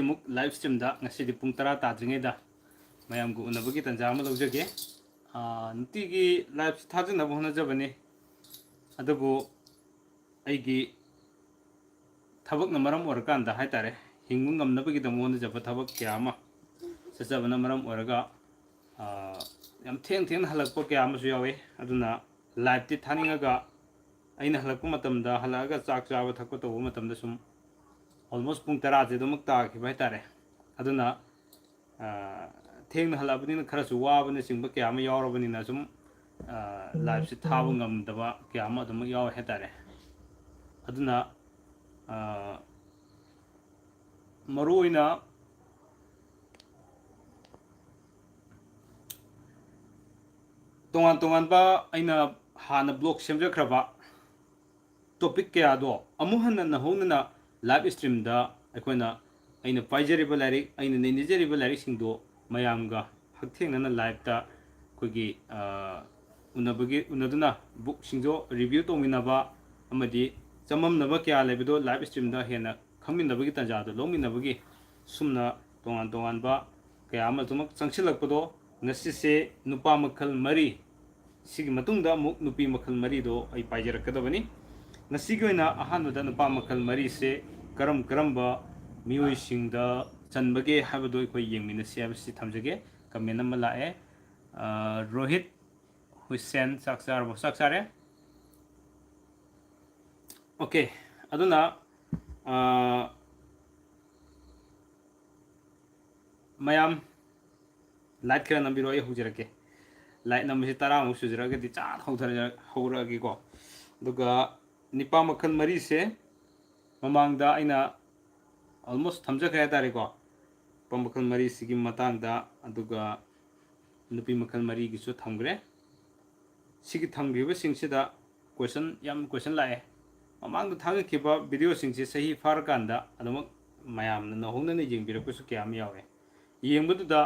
ꯑꯃꯨꯛ ꯂꯥꯏꯚ ꯁ꯭ꯇ꯭ꯔꯤꯝꯗ ꯉꯁꯤꯗꯤ ꯄꯨꯡ 10 ꯇꯥꯗ꯭ꯔꯤꯉꯩꯗ ꯃꯌꯥꯝꯒ ꯎꯅꯕꯒꯤ ꯇꯥꯟꯖꯥ ꯑꯃ ꯂꯧꯖꯒꯦ ꯅꯨꯡꯇꯤꯒꯤ ꯂꯥꯏꯚ ꯊꯥꯖꯅꯕ ꯍꯣꯠꯅꯖꯕꯅꯤ ꯑꯗꯨꯕꯨ ꯑꯩꯒꯤ ꯊꯕꯛꯅ ꯃꯔꯝ ꯑꯣꯏꯔꯀꯥꯟꯗ ꯍꯥꯏꯇꯥꯔꯦ ꯍꯤꯡꯕ ꯉꯝꯅꯕꯒꯤꯗꯃꯛ ꯍꯣꯠꯅꯖꯕ ꯊꯕꯛ ꯀꯌꯥ ꯑꯃ ꯆꯠꯆꯕꯅ ꯃꯔꯝ ꯑꯣꯏꯔꯒ ꯌꯥꯝ ꯊꯦꯡꯅ ꯍꯜꯂꯛꯄ ꯀꯌꯥ ꯑꯃꯁꯨ ꯌꯥꯎꯏ ꯑꯗꯨꯅ ꯂꯥꯏꯚꯇꯤ ꯊꯥꯅꯤꯡꯉꯒ ꯑꯩꯅ ꯍꯜꯂꯛꯄ ꯃꯇꯝꯗ ꯍꯜꯂꯛꯑꯒ ꯆꯥꯛ ꯆꯥꯕ ꯊꯛꯄ ꯇꯧꯕ ꯃꯇꯝꯗ ꯁꯨꯝ almost ꯄꯨꯡ 10ꯁꯦ ꯑꯗꯨꯃꯛ ꯇꯥꯈꯤꯕ ꯍꯥꯏꯇꯥꯔꯦ ꯑꯗꯨꯅ ꯊꯦꯡꯅ ꯍꯜꯂꯛꯑꯕꯅꯤꯅ ꯈꯔꯁꯨ ꯋꯥꯕꯅꯆꯤꯡꯕ ꯀꯌꯥ ꯑꯃ ꯌꯥꯎꯔꯕꯅꯤꯅ ꯁꯨꯝ ꯂꯥꯏꯚꯁꯤ ꯊꯥꯕ ꯉꯝꯗꯕ ꯀꯌꯥ ꯑꯃ ꯑꯗꯨꯃꯛ ꯌꯥꯎꯋꯦ ꯍꯥꯏꯇꯥꯔꯦ ꯑꯗꯨꯅ ꯃꯔꯨ ꯑꯣꯏꯅ ꯇꯣꯉꯥꯟ ꯇꯣꯉꯥꯟꯕ ꯑꯩꯅ ꯍꯥꯟꯅ ꯕ꯭ꯂꯣꯛ ꯁꯦꯝꯖꯈ꯭ꯔꯕ ꯇꯣꯄꯤꯛ ꯀꯌꯥꯗꯣ ꯑꯃꯨꯛ ꯍꯟꯅ ꯅꯧꯍꯧꯅꯅ ꯂꯥꯏꯚ ꯁ꯭ꯇ꯭ꯔꯤꯝꯗ ꯑꯩꯅ ꯄꯥꯏꯖꯔꯤꯕ ꯂꯥꯏꯔꯤꯛ ꯑꯩꯅ ꯅꯩꯅꯖꯔꯤꯕ ꯂꯥꯏꯔꯤꯛꯁꯤꯡꯗꯣ ꯃꯌꯥꯝꯒ ꯍꯛꯊꯦꯡꯅꯅ ꯂꯥꯏꯚꯇ ꯑꯩꯈꯣꯏꯒꯤ ꯎꯅꯗꯨꯅ ꯕꯨꯛꯁꯤꯡꯗꯣ ꯔꯤꯚ꯭ꯌꯨ ꯇꯧꯃꯤꯟꯅꯕ ꯑꯃꯗꯤ ꯆꯃꯝꯅꯕ ꯀꯌꯥ ꯂꯩꯕꯗꯣ ꯂꯥꯏꯚ ꯁ꯭ꯇ꯭ꯔꯤꯝꯗ ꯍꯦꯟꯅ ꯈꯪꯃꯤꯟꯅꯕꯒꯤ ꯇꯥꯟꯖꯥꯗꯣ ꯂꯧꯃꯤꯟꯅꯕꯒꯤ ꯁꯨꯝꯅ ꯇꯣꯉꯥꯟ ꯇꯣꯉꯥꯟꯕ ꯀꯌꯥ ꯑꯃ ꯑꯗꯨꯃꯛ ꯆꯪꯁꯤꯜꯂꯛꯄꯗꯣ ꯉꯁꯤꯁꯦ ꯅꯨꯄꯥ ꯃꯈꯜ 3 ꯁꯤꯒꯤ ꯃꯇꯨꯡꯗ ꯑꯃꯨꯛ ꯅꯨꯄꯤ ꯃꯈꯜ 3ꯗꯣ ꯑꯩ ꯄꯥꯏꯖꯔꯛꯀꯗꯕꯅꯤ ꯉꯁꯤꯒꯤ ꯑꯣꯏꯅ ꯑꯍꯥꯟꯕꯗ ꯅꯨꯄꯥ ꯃꯈꯜ 3ꯁꯦ ꯀꯔꯝꯕ ꯃꯤꯑꯣꯏꯁꯤꯡꯗ ꯆꯟꯕꯒꯦ ꯍꯥꯏꯕꯗꯣ ꯑꯩꯈꯣꯏ ꯌꯦꯡꯃꯤꯟꯅꯁꯤ ꯍꯥꯏꯕꯁꯤ ꯊꯝꯖꯒꯦ ꯀꯃꯦꯟ ꯑꯃ ꯂꯥꯛꯑꯦ ꯔꯣꯍꯤꯠ ꯍꯨꯏꯁꯦꯟ ꯆꯥꯛ ꯆꯥꯔꯕꯣ ꯆꯥꯛ ꯆꯥꯔꯦ ꯑꯣꯀꯦ ꯑꯗꯨꯅ ꯃꯌꯥꯝ ꯂꯥꯏꯠ ꯈꯔ ꯅꯝꯕꯤꯔꯣ ꯑꯩ ꯍꯧꯖꯔꯛꯀꯦ ꯂꯥꯏꯠ ꯅꯝꯕꯁꯤ 10ꯃꯨꯛ ꯁꯨꯖꯔꯒꯗꯤ ꯆꯥꯠ ꯍꯧꯔꯛꯑꯒꯦꯀꯣ ꯑꯗꯨꯒ ꯅꯨꯄꯥ ꯃꯈꯜ 3ꯁꯦ ꯃꯃꯥꯡꯗ ꯑꯩꯅ almost ꯊꯝꯖꯈ꯭ꯔꯦ ꯍꯥꯏꯇꯥꯔꯦꯀꯣ ꯅꯨꯄꯥ ꯃꯈꯜ 3ꯁꯤꯒꯤ ꯃꯇꯥꯡꯗ ꯑꯗꯨꯒ ꯅꯨꯄꯤ ꯃꯈꯜ 3ꯒꯤꯁꯨ ꯊꯝꯈ꯭ꯔꯦ ꯁꯤꯒꯤ ꯊꯝꯈ꯭ꯔꯤꯕꯁꯤꯡꯁꯤꯗ ꯌꯥꯝ ꯀꯣꯏꯁꯟ ꯂꯥꯛꯑꯦ ꯃꯃꯥꯡꯗ ꯊꯥꯒꯠꯈꯤꯕ ꯚꯤꯗꯤꯑꯣꯁꯤꯡꯁꯦ ꯆꯍꯤ ꯐꯥꯔꯀꯥꯟꯗ ꯑꯗꯨꯃꯛ ꯃꯌꯥꯝꯅ ꯅꯧꯍꯧꯅꯅ ꯌꯦꯡꯕꯤꯔꯛꯄꯁꯨ ꯀꯌꯥ ꯑꯃ ꯌꯥꯎꯋꯦ ꯌꯦꯡꯕꯗꯨꯗ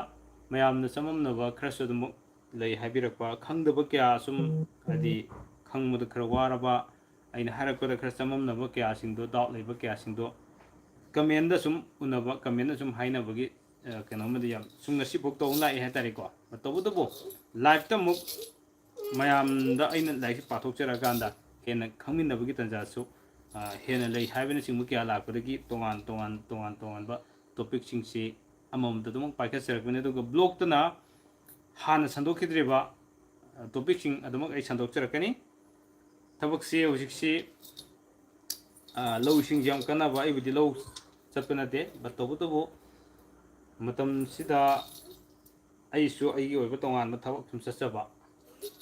ꯃꯌꯥꯝꯅ ꯆꯃꯝꯅꯕ ꯈꯔꯁꯨ ꯑꯗꯨꯃꯛ ꯂꯩ ꯍꯥꯏꯕꯤꯔꯛꯄ ꯈꯪꯗꯕ ꯀꯌꯥ ꯁꯨꯝ ꯍꯥꯏꯗꯤ ꯈꯪꯕꯗꯈꯔ ꯋꯥꯔꯕ ꯑꯩꯅ ꯍꯥꯏꯔꯛꯄꯗ ꯈꯔ ꯆꯃꯝꯅꯕ ꯀꯌꯥꯁꯤꯡꯗꯣ ꯗꯥꯎꯠ ꯂꯩꯕ ꯀꯌꯥꯁꯤꯡꯗꯣ ꯀꯃꯦꯟꯗ ꯁꯨꯝ ꯎꯅꯕ ꯀꯃꯦꯟꯗ ꯁꯨꯝ ꯍꯥꯏꯅꯕꯒꯤ ꯀꯩꯅꯣꯃꯗꯤ ꯌꯥꯝ ꯁꯨꯝ ꯉꯁꯤꯐꯥꯎ ꯇꯧꯅ ꯂꯥꯛꯑꯦ ꯍꯥꯏꯇꯥꯔꯦꯀꯣ ꯇꯧꯕꯇꯕꯨ ꯂꯥꯏꯚꯇ ꯑꯃꯨꯛ ꯃꯌꯥꯝꯗ ꯑꯩꯅ ꯂꯥꯏꯔꯤꯛꯁꯦ ꯄꯥꯊꯣꯛꯆꯔꯀꯥꯟꯗ ꯍꯦꯟꯅ ꯈꯪꯃꯤꯟꯅꯕꯒꯤ ꯇꯥꯟꯖꯥꯁꯨ ꯍꯦꯟꯅ ꯂꯩ ꯍꯥꯏꯕꯅꯆꯤꯡꯕ ꯀꯌా ꯂꯥꯛꯄꯗꯒꯤ ꯇꯣꯉꯥꯟꯕ ꯇꯣꯄꯤꯛꯁꯤꯡꯁꯤ ꯑꯃꯃꯝꯇ ꯑꯗꯨꯃꯛ ꯄꯥꯏꯈꯠꯆꯔꯛꯄꯅꯤ ꯑꯗꯨꯒ ꯕ꯭ꯂꯣꯛꯇꯅ ꯍꯥꯟꯅ ꯁꯟꯗꯣꯛꯈꯤꯗ꯭ꯔꯤꯕ ꯇꯣꯄꯤꯛꯁꯤꯡ ꯑꯗꯨꯃꯛ ꯑꯩ ꯁꯟꯗꯣꯛꯆꯔꯛꯀꯅꯤ ꯊꯕꯛꯁꯤ ꯍꯧꯖꯤꯛꯁꯤ ꯂꯧꯁꯤꯡꯁꯤ ꯌꯥꯝ ꯀꯟꯅꯕ ꯑꯩꯕꯨꯗꯤ ꯂꯧ ꯆꯠꯄ ꯅꯠꯇꯦ ꯇꯧꯕꯇꯕꯨ ꯃꯇꯝꯁꯤꯗ ꯑꯩꯁꯨ ꯑꯩꯒꯤ ꯑꯣꯏꯕ ꯇꯣꯉꯥꯟꯕ ꯊꯕꯛ ꯁꯨꯝ ꯆꯠꯆꯕ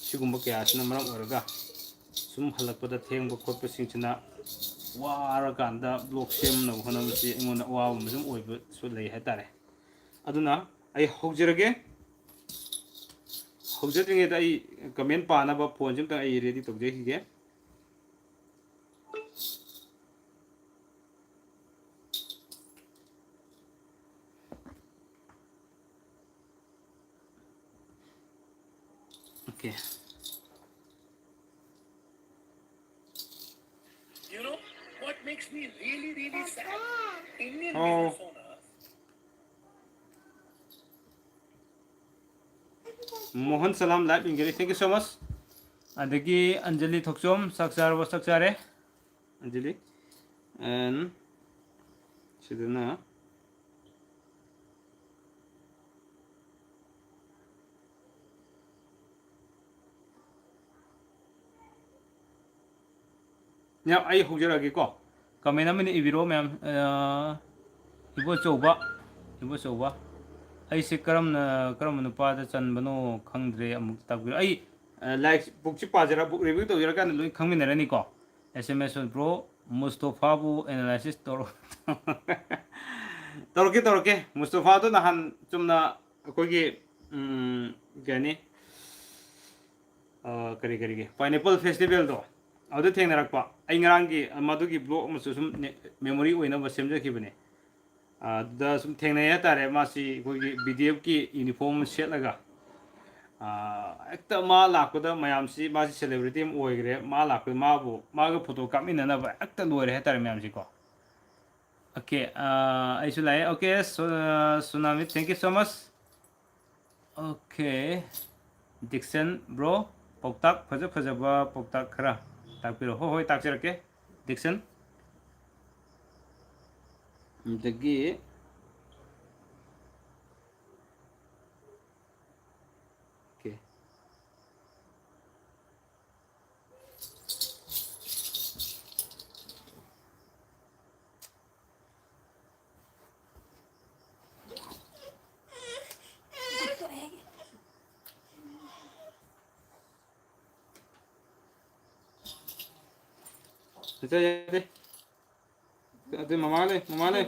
ꯁꯤꯒꯨꯝꯕ ꯀꯌꯥꯁꯤꯅ ꯃꯔꯝ ꯑꯣꯏꯔꯒ ꯁꯨꯝ ꯍꯜꯂꯛꯄꯗ ꯊꯦꯡꯕ ꯈꯣꯠꯄꯁꯤꯡꯁꯤꯅ ꯋꯥꯔꯀꯥꯟꯗ ꯕ꯭ꯂꯣꯛ ꯁꯦꯝꯅꯕ ꯍꯣꯠꯅꯕꯁꯤ ꯑꯩꯉꯣꯟꯗ ꯑꯋꯥꯕ ꯑꯃ ꯁꯨꯝ ꯑꯣꯏꯕꯁꯨ ꯂꯩ ꯍꯥꯏꯇꯥꯔꯦ ꯑꯗꯨꯅ ꯑꯩ ꯍꯧꯖꯔꯒꯦ ꯍꯧꯖꯗ꯭ꯔꯤꯉꯩꯗ ꯑꯩ ꯀꯃꯦꯟ ꯄꯥꯅꯕ ꯐꯣꯟꯁꯤ ꯑꯝꯇꯪ ꯑꯩ ready ꯇꯧꯖꯈꯤꯒꯦ Okay. You know what makes me really sad? Indian business owners. Mohan Salam live engage. Thank you so much. Adagi Anjali Thoksom Saksar was Saksare. Anjali. And Sidana. Now I hujuragi ko. Kamena mini ibiro ma'am. Ibo choba. ꯑꯩꯁꯦ ꯀꯔꯝꯕ ꯅꯨꯄꯥꯗ ꯆꯟꯕꯅꯣ ꯈꯪꯗ꯭ꯔꯦ ꯑꯃꯨꯛ ꯇꯥꯛꯄꯤꯔꯣ ꯑꯩ like ꯕꯨꯛꯁꯤ book review ꯇꯧꯖꯔꯀꯥꯟꯗ ꯂꯣꯏ ꯈꯪꯃꯤꯟꯅꯔꯅꯤꯀꯣ SMS bro ꯃꯨꯁꯇꯣꯐꯥꯕꯨ analysis ꯇꯧꯔꯛꯀꯦ ꯃꯨꯁꯇꯣꯐꯥꯗꯣ ꯅꯍꯥꯟ ꯆꯨꯝꯅ ꯑꯩꯈꯣꯏꯒꯤ ꯀꯩ ꯍꯥꯏꯅꯤ ꯀꯔꯤꯒꯤ ꯄꯥꯏꯅꯦꯄꯜ ꯐꯦꯁꯇꯤꯚꯦꯜꯗꯣ ꯑꯗꯨꯗ ꯊꯦꯡꯅꯔꯛꯄ ꯑꯩ ꯉꯔꯥꯡꯒꯤ ꯃꯗꯨꯒꯤ ꯕ꯭ꯂꯣꯛ ꯑꯃꯁꯨ ꯁꯨꯝ ꯃꯦꯃꯣꯔꯤ ꯑꯣꯏꯅꯕ ꯁꯦꯝꯖꯈꯤꯕꯅꯦ ꯑꯗꯨꯗ ꯁꯨꯝ ꯊꯦꯡꯅꯩ ꯍꯥꯏꯇꯥꯔꯦ ꯃꯥꯁꯤ ꯑꯩꯈꯣꯏꯒꯤ BDFꯀꯤ ꯌꯨꯅꯤꯐꯣꯔꯝ ꯁꯦꯠꯂꯒ ꯍꯦꯛꯇ ꯃꯥ ꯂꯥꯛꯄꯗ ꯃꯌꯥꯝꯁꯤ ꯃꯥꯁꯤ ꯁꯦꯂꯦꯕ꯭ꯔꯤꯇꯤ ꯑꯃ ꯑꯣꯏꯈ꯭ꯔꯦ ꯃꯥ ꯂꯥꯛꯄꯗ ꯃꯥꯒ ꯐꯣꯇꯣ ꯀꯥꯞꯃꯤꯟꯅꯅꯕ ꯍꯦꯛꯇ ꯂꯣꯏꯔꯦ ꯍꯥꯏꯇꯥꯔꯦ ꯃꯌꯥꯝꯁꯤꯀꯣ Okay, I should like. Okay, so Tsunami, thank you so much. Okay, Dixon, bro, Poktak, Fajaba, Poktak Kara. Takpiro, ho, taksirake. Dixon. The okay. Ate mamale, mamale.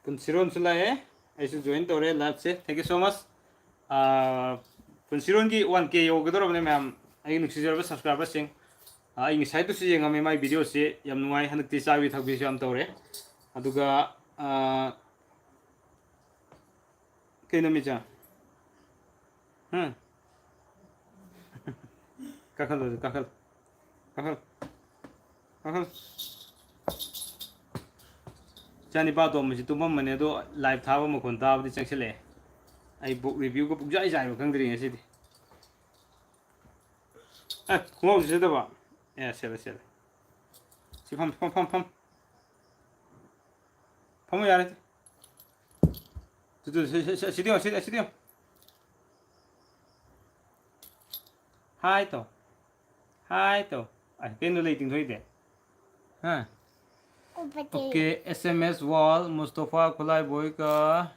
Punsiron sula I should join the live se. Thank you so much. Punsiron ki 1K yogador ne ma'am. I can see subscribers sing. I inside to see my video se yam nuai hanak ti sa with hagbi am tore. Aduga kay na micha. Kakal kakal. Kakal. Kakal. Chani ba to masi tumam mane do live thaba mo kon ta di changsile. Ai book review ko puk jai jai mo kang dri ngasi di. Kumaw se da ba. Sela sela. Si pam pam pam pam. Pam yare. Tu sidio. Hai to. Hai to. Ai pen do leiting thoi de. Ha. Okay, SMS wall Mustafa Kulai boy ka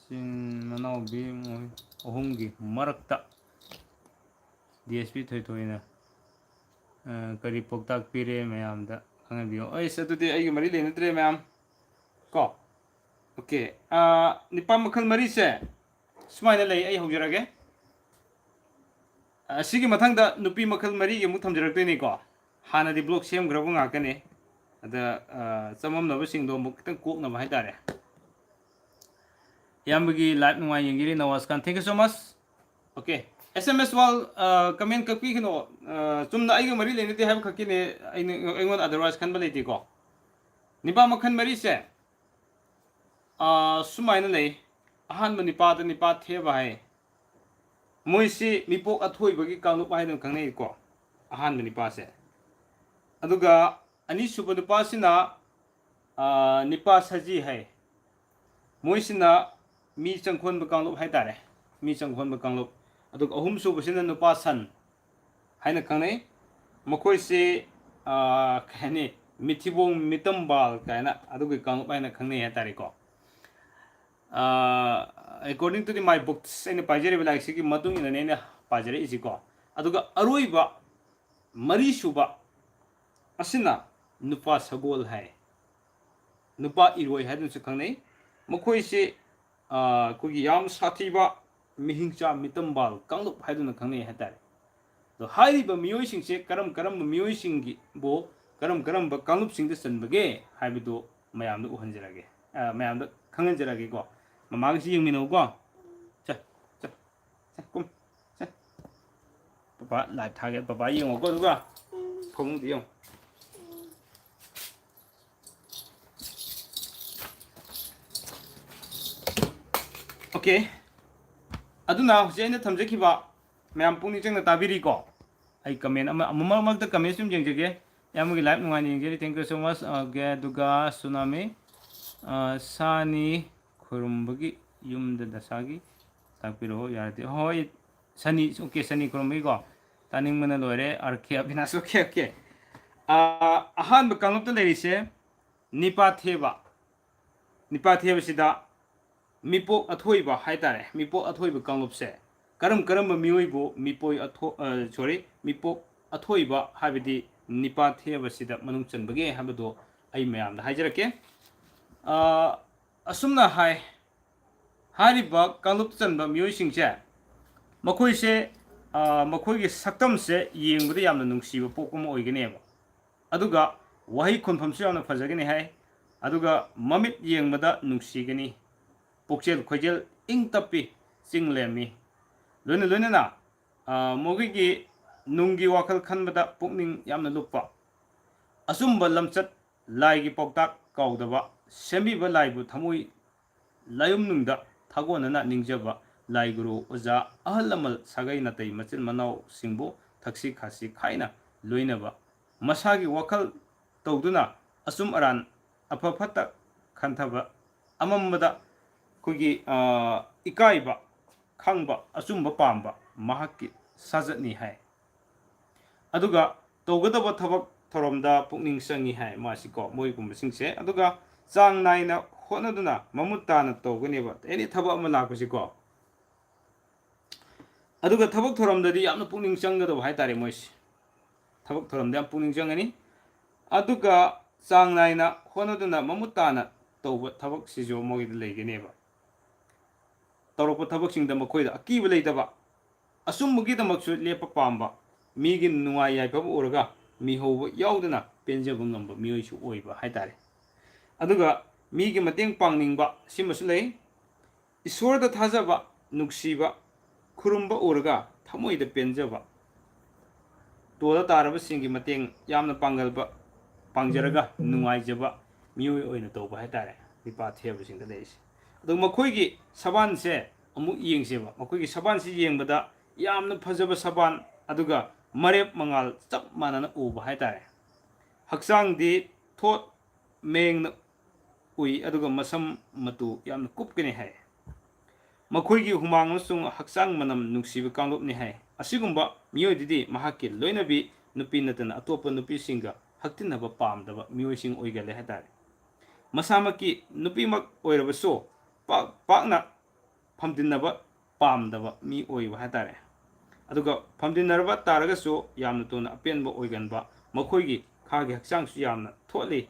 sin manaw bi mo ohungi marakta DSP thoi thoi na kari poktak pire mayam da khang biyo ai sa tu de ai mari le natre mayam ko okay nipa makhal mari se smai na lei ai hojurage asigi mathang da nupi makhal mari ge mu thamjarak te ni ko hana di block sem grabo nga ka ne ada samam na basing do muk tang kok na bahai tare yambagi live nungai yengiri nawaskan thank you so much okay SMS wall comment kapi kino chumna ai ga mari leni te have khaki ne ai ngon otherwise khan balai ti ko nipa makhan mari se sumai na nei ahan ma nipa the bahai moisi mipok athoi bagi kanglu bahai dang khangnei ko ahan ma nipa se aduga ani suba nupa sina nipa saji hai moisina mi changkhon ba kanglup hai tare mi changkhon ba kanglup aduk ahum suba sina nupa san haina khangnei makoi se khane mithibong mitambal kaina aduk kanglup haina khangnei ha tare ko according to my books in pajere like sigi matung ina ne pajere isi ko aduga aroiba mari suba asina nupa sagol hai nupa iroi hai dun se khangnei makhoi se kogi yam sathiba mihingcha mitambal kanglup hai dun khangnei hatare do hairiba miyoi sing se karam miyoi sing gi bo karam ba kanglup sing de sanbage haibido mayam du uhanjarage mayam da khanganjarage ko mamang si yengmino ko cha kum cha papa live target papa yeng ko duga phom di yong okay aduna hujena thamjakiba mayam pungni changna tabiri ko ai comment ama ta comment sum jengjege yamugi live nungani yengjeri thank you so much ge duga Tsunami sani khurumbagi yumda dasagi takpiro yarate hoi sani okay sani khurumbagi ko taning mana loire arke abhinas okay ahan ba kanglup ta lerise nipa theba sida mipok athoiba haitare mipok athoiba kanglup se karam mioibo mipoi mipok athoiba habidi nipa theba sida manung chanbage habado ai mayam da haijarake asumna hai hariba kanglup chanba mioi singse makoi se makoi gi saktam se yengbada yamna nungsiba pokuma oiganeba aduga wahi khonpham se yamna phajagani hai aduga mamit yengbada nungsigani Pokchel khojel ing tapi ꯆꯤꯡ ꯂꯦꯝꯃꯤ ꯂꯣꯏꯅ ꯂꯣꯏꯅꯅ ꯃꯈꯣꯏꯒꯤ ꯅꯨꯡꯒꯤ ꯋꯥꯈꯜ ꯈꯟꯕꯗ ꯄꯨꯛꯅꯤꯡ ꯌꯥꯝꯅ ꯂꯨꯞꯄ ꯑꯆꯨꯝꯕ ꯂꯝꯆꯠ ꯂꯥꯏꯒꯤ ꯄꯥꯎꯇꯥꯛ ꯀꯥꯎꯗꯕ ꯁꯦꯝꯕꯤꯕ ꯂꯥꯏꯕꯨ ꯊꯃꯣꯏ ꯂꯥꯌꯨꯝꯅꯨꯡꯗ ꯊꯥꯒꯣꯟꯅꯅ ꯅꯤꯡꯖꯕ ꯂꯥꯏ ꯒꯨꯔꯨ ꯑꯣꯖꯥ ꯑꯍꯜ ꯂꯃꯟ ꯁꯥꯒꯩ ꯅꯥꯇꯩ ꯃꯆꯤꯟ ꯃꯅꯥꯎꯁꯤꯡꯕꯨ ꯊꯛꯁꯤ ꯈꯥꯁꯤ ꯈꯥꯏꯅ ꯂꯣꯏꯅꯕ ꯃꯁꯥꯒꯤ ꯋꯥꯈꯜ ꯇꯧꯗꯨꯅ ꯑꯆꯨꯝ ꯑꯔꯥꯟ ꯑꯐ ꯐꯠꯇ ꯈꯟꯊꯕ ꯑꯃꯝꯕꯗ ꯑꯩꯈꯣꯏꯒꯤ ꯏꯀꯥꯏꯕ ꯈꯪꯕ ꯑꯆꯨꯝꯕ ꯄꯥꯝꯕ ꯃꯍꯥꯛꯀꯤ ꯁꯥꯖꯠꯅꯤ ꯍꯥꯏ ꯑꯗꯨꯒ ꯇꯧꯒꯗꯕ ꯊꯕꯛ ꯊꯧꯔꯝꯗ ꯄꯨꯛꯅꯤꯡ ꯆꯪꯉꯤ ꯍꯥꯏ ꯃꯥꯁꯤꯀꯣ ꯃꯣꯏꯒꯨꯝꯕꯁꯤꯡꯁꯦ ꯑꯗꯨꯒ ꯆꯥꯡ ꯅꯥꯏꯅ ꯍꯣꯠꯅꯗꯨꯅ ꯃꯃꯨꯠ ꯇꯥꯅ ꯇꯧꯒꯅꯦꯕ ꯑꯦꯅꯤ ꯊꯕꯛ ꯑꯃ ꯂꯥꯛꯄꯁꯤꯀꯣ ꯑꯗꯨꯒ ꯊꯕꯛ ꯊꯧꯔꯝꯗꯗꯤ ꯌꯥꯝꯅ ꯄꯨꯛꯅꯤꯡ ꯆꯪꯒꯗꯕ ꯍꯥꯏꯇꯥꯔꯦ ꯃꯣꯏꯁꯤ ꯊꯕꯛ ꯊꯧꯔꯝꯗ ꯌꯥꯝ ꯄꯨꯛꯅꯤꯡ ꯆꯪꯒꯅꯤ ꯑꯗꯨꯒ ꯆꯥꯡ ꯅꯥꯏꯅ ꯍꯣꯠꯅꯗꯨꯅ ꯃꯃꯨꯠ ꯇꯥꯅ ꯇꯧꯕ ꯊꯕꯛꯁꯤꯁꯨ ꯃꯣꯏꯗ ꯂꯩꯒꯅꯦꯕ ꯇꯧꯔꯛꯄ ꯊꯕꯛꯁꯤꯡꯗ ꯃꯈꯣꯏꯗ ꯑꯀꯤꯕ ꯂꯩꯇꯕ ꯑꯆꯨꯝꯕꯒꯤꯗꯃꯛꯁꯨ ꯂꯦꯞꯄ ꯄꯥꯝꯕ ꯃꯤꯒꯤ ꯅꯨꯡꯉꯥꯏ ꯌꯥꯏꯐꯕ ꯎꯔꯒ ꯃꯤꯍꯧꯕ ꯌꯥꯎꯗꯅ ꯄꯦꯟꯖꯕ ꯉꯝꯕ ꯃꯤꯑꯣꯏꯁꯨ ꯑꯣꯏꯕ ꯍꯥꯏꯇꯥꯔꯦ ꯑꯗꯨꯒ ꯃꯤꯒꯤ ꯃꯇꯦꯡ ꯄꯥꯡꯅꯤꯡꯕ ꯁꯤꯃꯁꯨ ꯂꯩ ꯏꯁꯣꯔꯗ ꯊꯥꯖꯕ ꯅꯨꯡꯁꯤꯕ ꯈꯨꯔꯨꯝꯕ ꯎꯔꯒ ꯊꯃꯣꯏꯗ ꯄꯦꯟꯖꯕ ꯇꯣꯜꯂ ꯇꯥꯔꯕꯁꯤꯡꯒꯤ ꯃꯇꯦꯡ ꯌꯥꯝꯅ ꯄꯥꯡꯖꯔꯒ ꯅꯨꯡꯉꯥꯏꯖꯕ ꯃꯤꯑꯣꯏ ꯑꯣꯏꯅ ꯇꯧꯕ ꯍꯥꯏꯇꯥꯔꯦ ꯅꯤꯄꯥ ꯊꯦꯕꯁꯤꯡꯗ ꯂꯩꯔꯤꯁꯦ ꯑꯗꯨ ꯃꯈꯣꯏꯒꯤ ꯁꯕꯥꯟꯁꯦ ꯑꯃꯨꯛ ꯌꯦꯡꯁꯦꯕ ꯃꯈꯣꯏꯒꯤ ꯁꯕꯥꯟꯁꯤ ꯌꯦꯡꯕꯗ ꯌꯥꯝꯅ ꯐꯖꯕ ꯁꯕꯥꯟ ꯑꯗꯨꯒ ꯃꯔꯦꯞ ꯃꯉꯥꯜ ꯆꯞ ꯃꯥꯟꯅꯅ ꯎꯕ ꯍꯥꯏꯇꯥꯔꯦ ꯍꯛꯆꯥꯡꯗꯤ ꯊꯣꯠ ꯃꯦꯡꯅ ꯎꯏ ꯑꯗꯨꯒ ꯃꯁꯝ ꯃꯇꯨ ꯌꯥꯝꯅ ꯀꯨꯞꯀꯅꯤ ꯍꯥꯏ ꯃꯈꯣꯏꯒꯤ ꯍꯨꯃꯥꯡ ꯑꯃꯁꯨꯡ ꯍꯛꯆꯥꯡ ꯃꯅꯝ ꯅꯨꯡꯁꯤꯕ ꯀꯥꯡꯂꯨꯞꯅꯤ ꯍꯥꯏ ꯑꯁꯤꯒꯨꯝꯕ ꯃꯤꯑꯣꯏꯗꯨꯗꯤ ꯃꯍꯥꯛꯀꯤ ꯂꯣꯏꯅꯕꯤ ꯅꯨꯄꯤ ꯅꯠꯇꯅ ꯑꯇꯣꯞꯄ ꯅꯨꯄꯤꯁꯤꯡꯒ ꯍꯛꯇꯤꯟꯅꯕ ꯄꯥꯝꯗꯕ ꯃꯤꯑꯣꯏꯁꯤꯡ ꯑꯣꯏꯒꯜꯂꯦ ꯍꯥꯏꯇꯥꯔꯦ ꯃꯁꯥꯃꯛꯀꯤ ꯅꯨꯄꯤꯃꯛ ꯑꯣꯏꯔꯕꯁꯨ ꯄꯥꯛꯅ ꯐꯝꯖꯤꯟꯅꯕ ꯄꯥꯝꯗꯕ ꯃꯤ ꯑꯣꯏꯕ ꯍꯥꯏꯇꯥꯔꯦ ꯑꯗꯨꯒ ꯐꯝꯖꯤꯟꯅꯔꯕ ꯇꯥꯔꯒꯁꯨ ꯌꯥꯝꯅ ꯊꯨꯅ ꯑꯄꯦꯟꯕ ꯑꯣꯏꯒꯟꯕ ꯃꯈꯣꯏꯒꯤ ꯈꯥꯒꯤ ꯍꯛꯆꯥꯡꯁꯨ ꯌꯥꯝꯅ ꯊꯣꯠꯂꯤ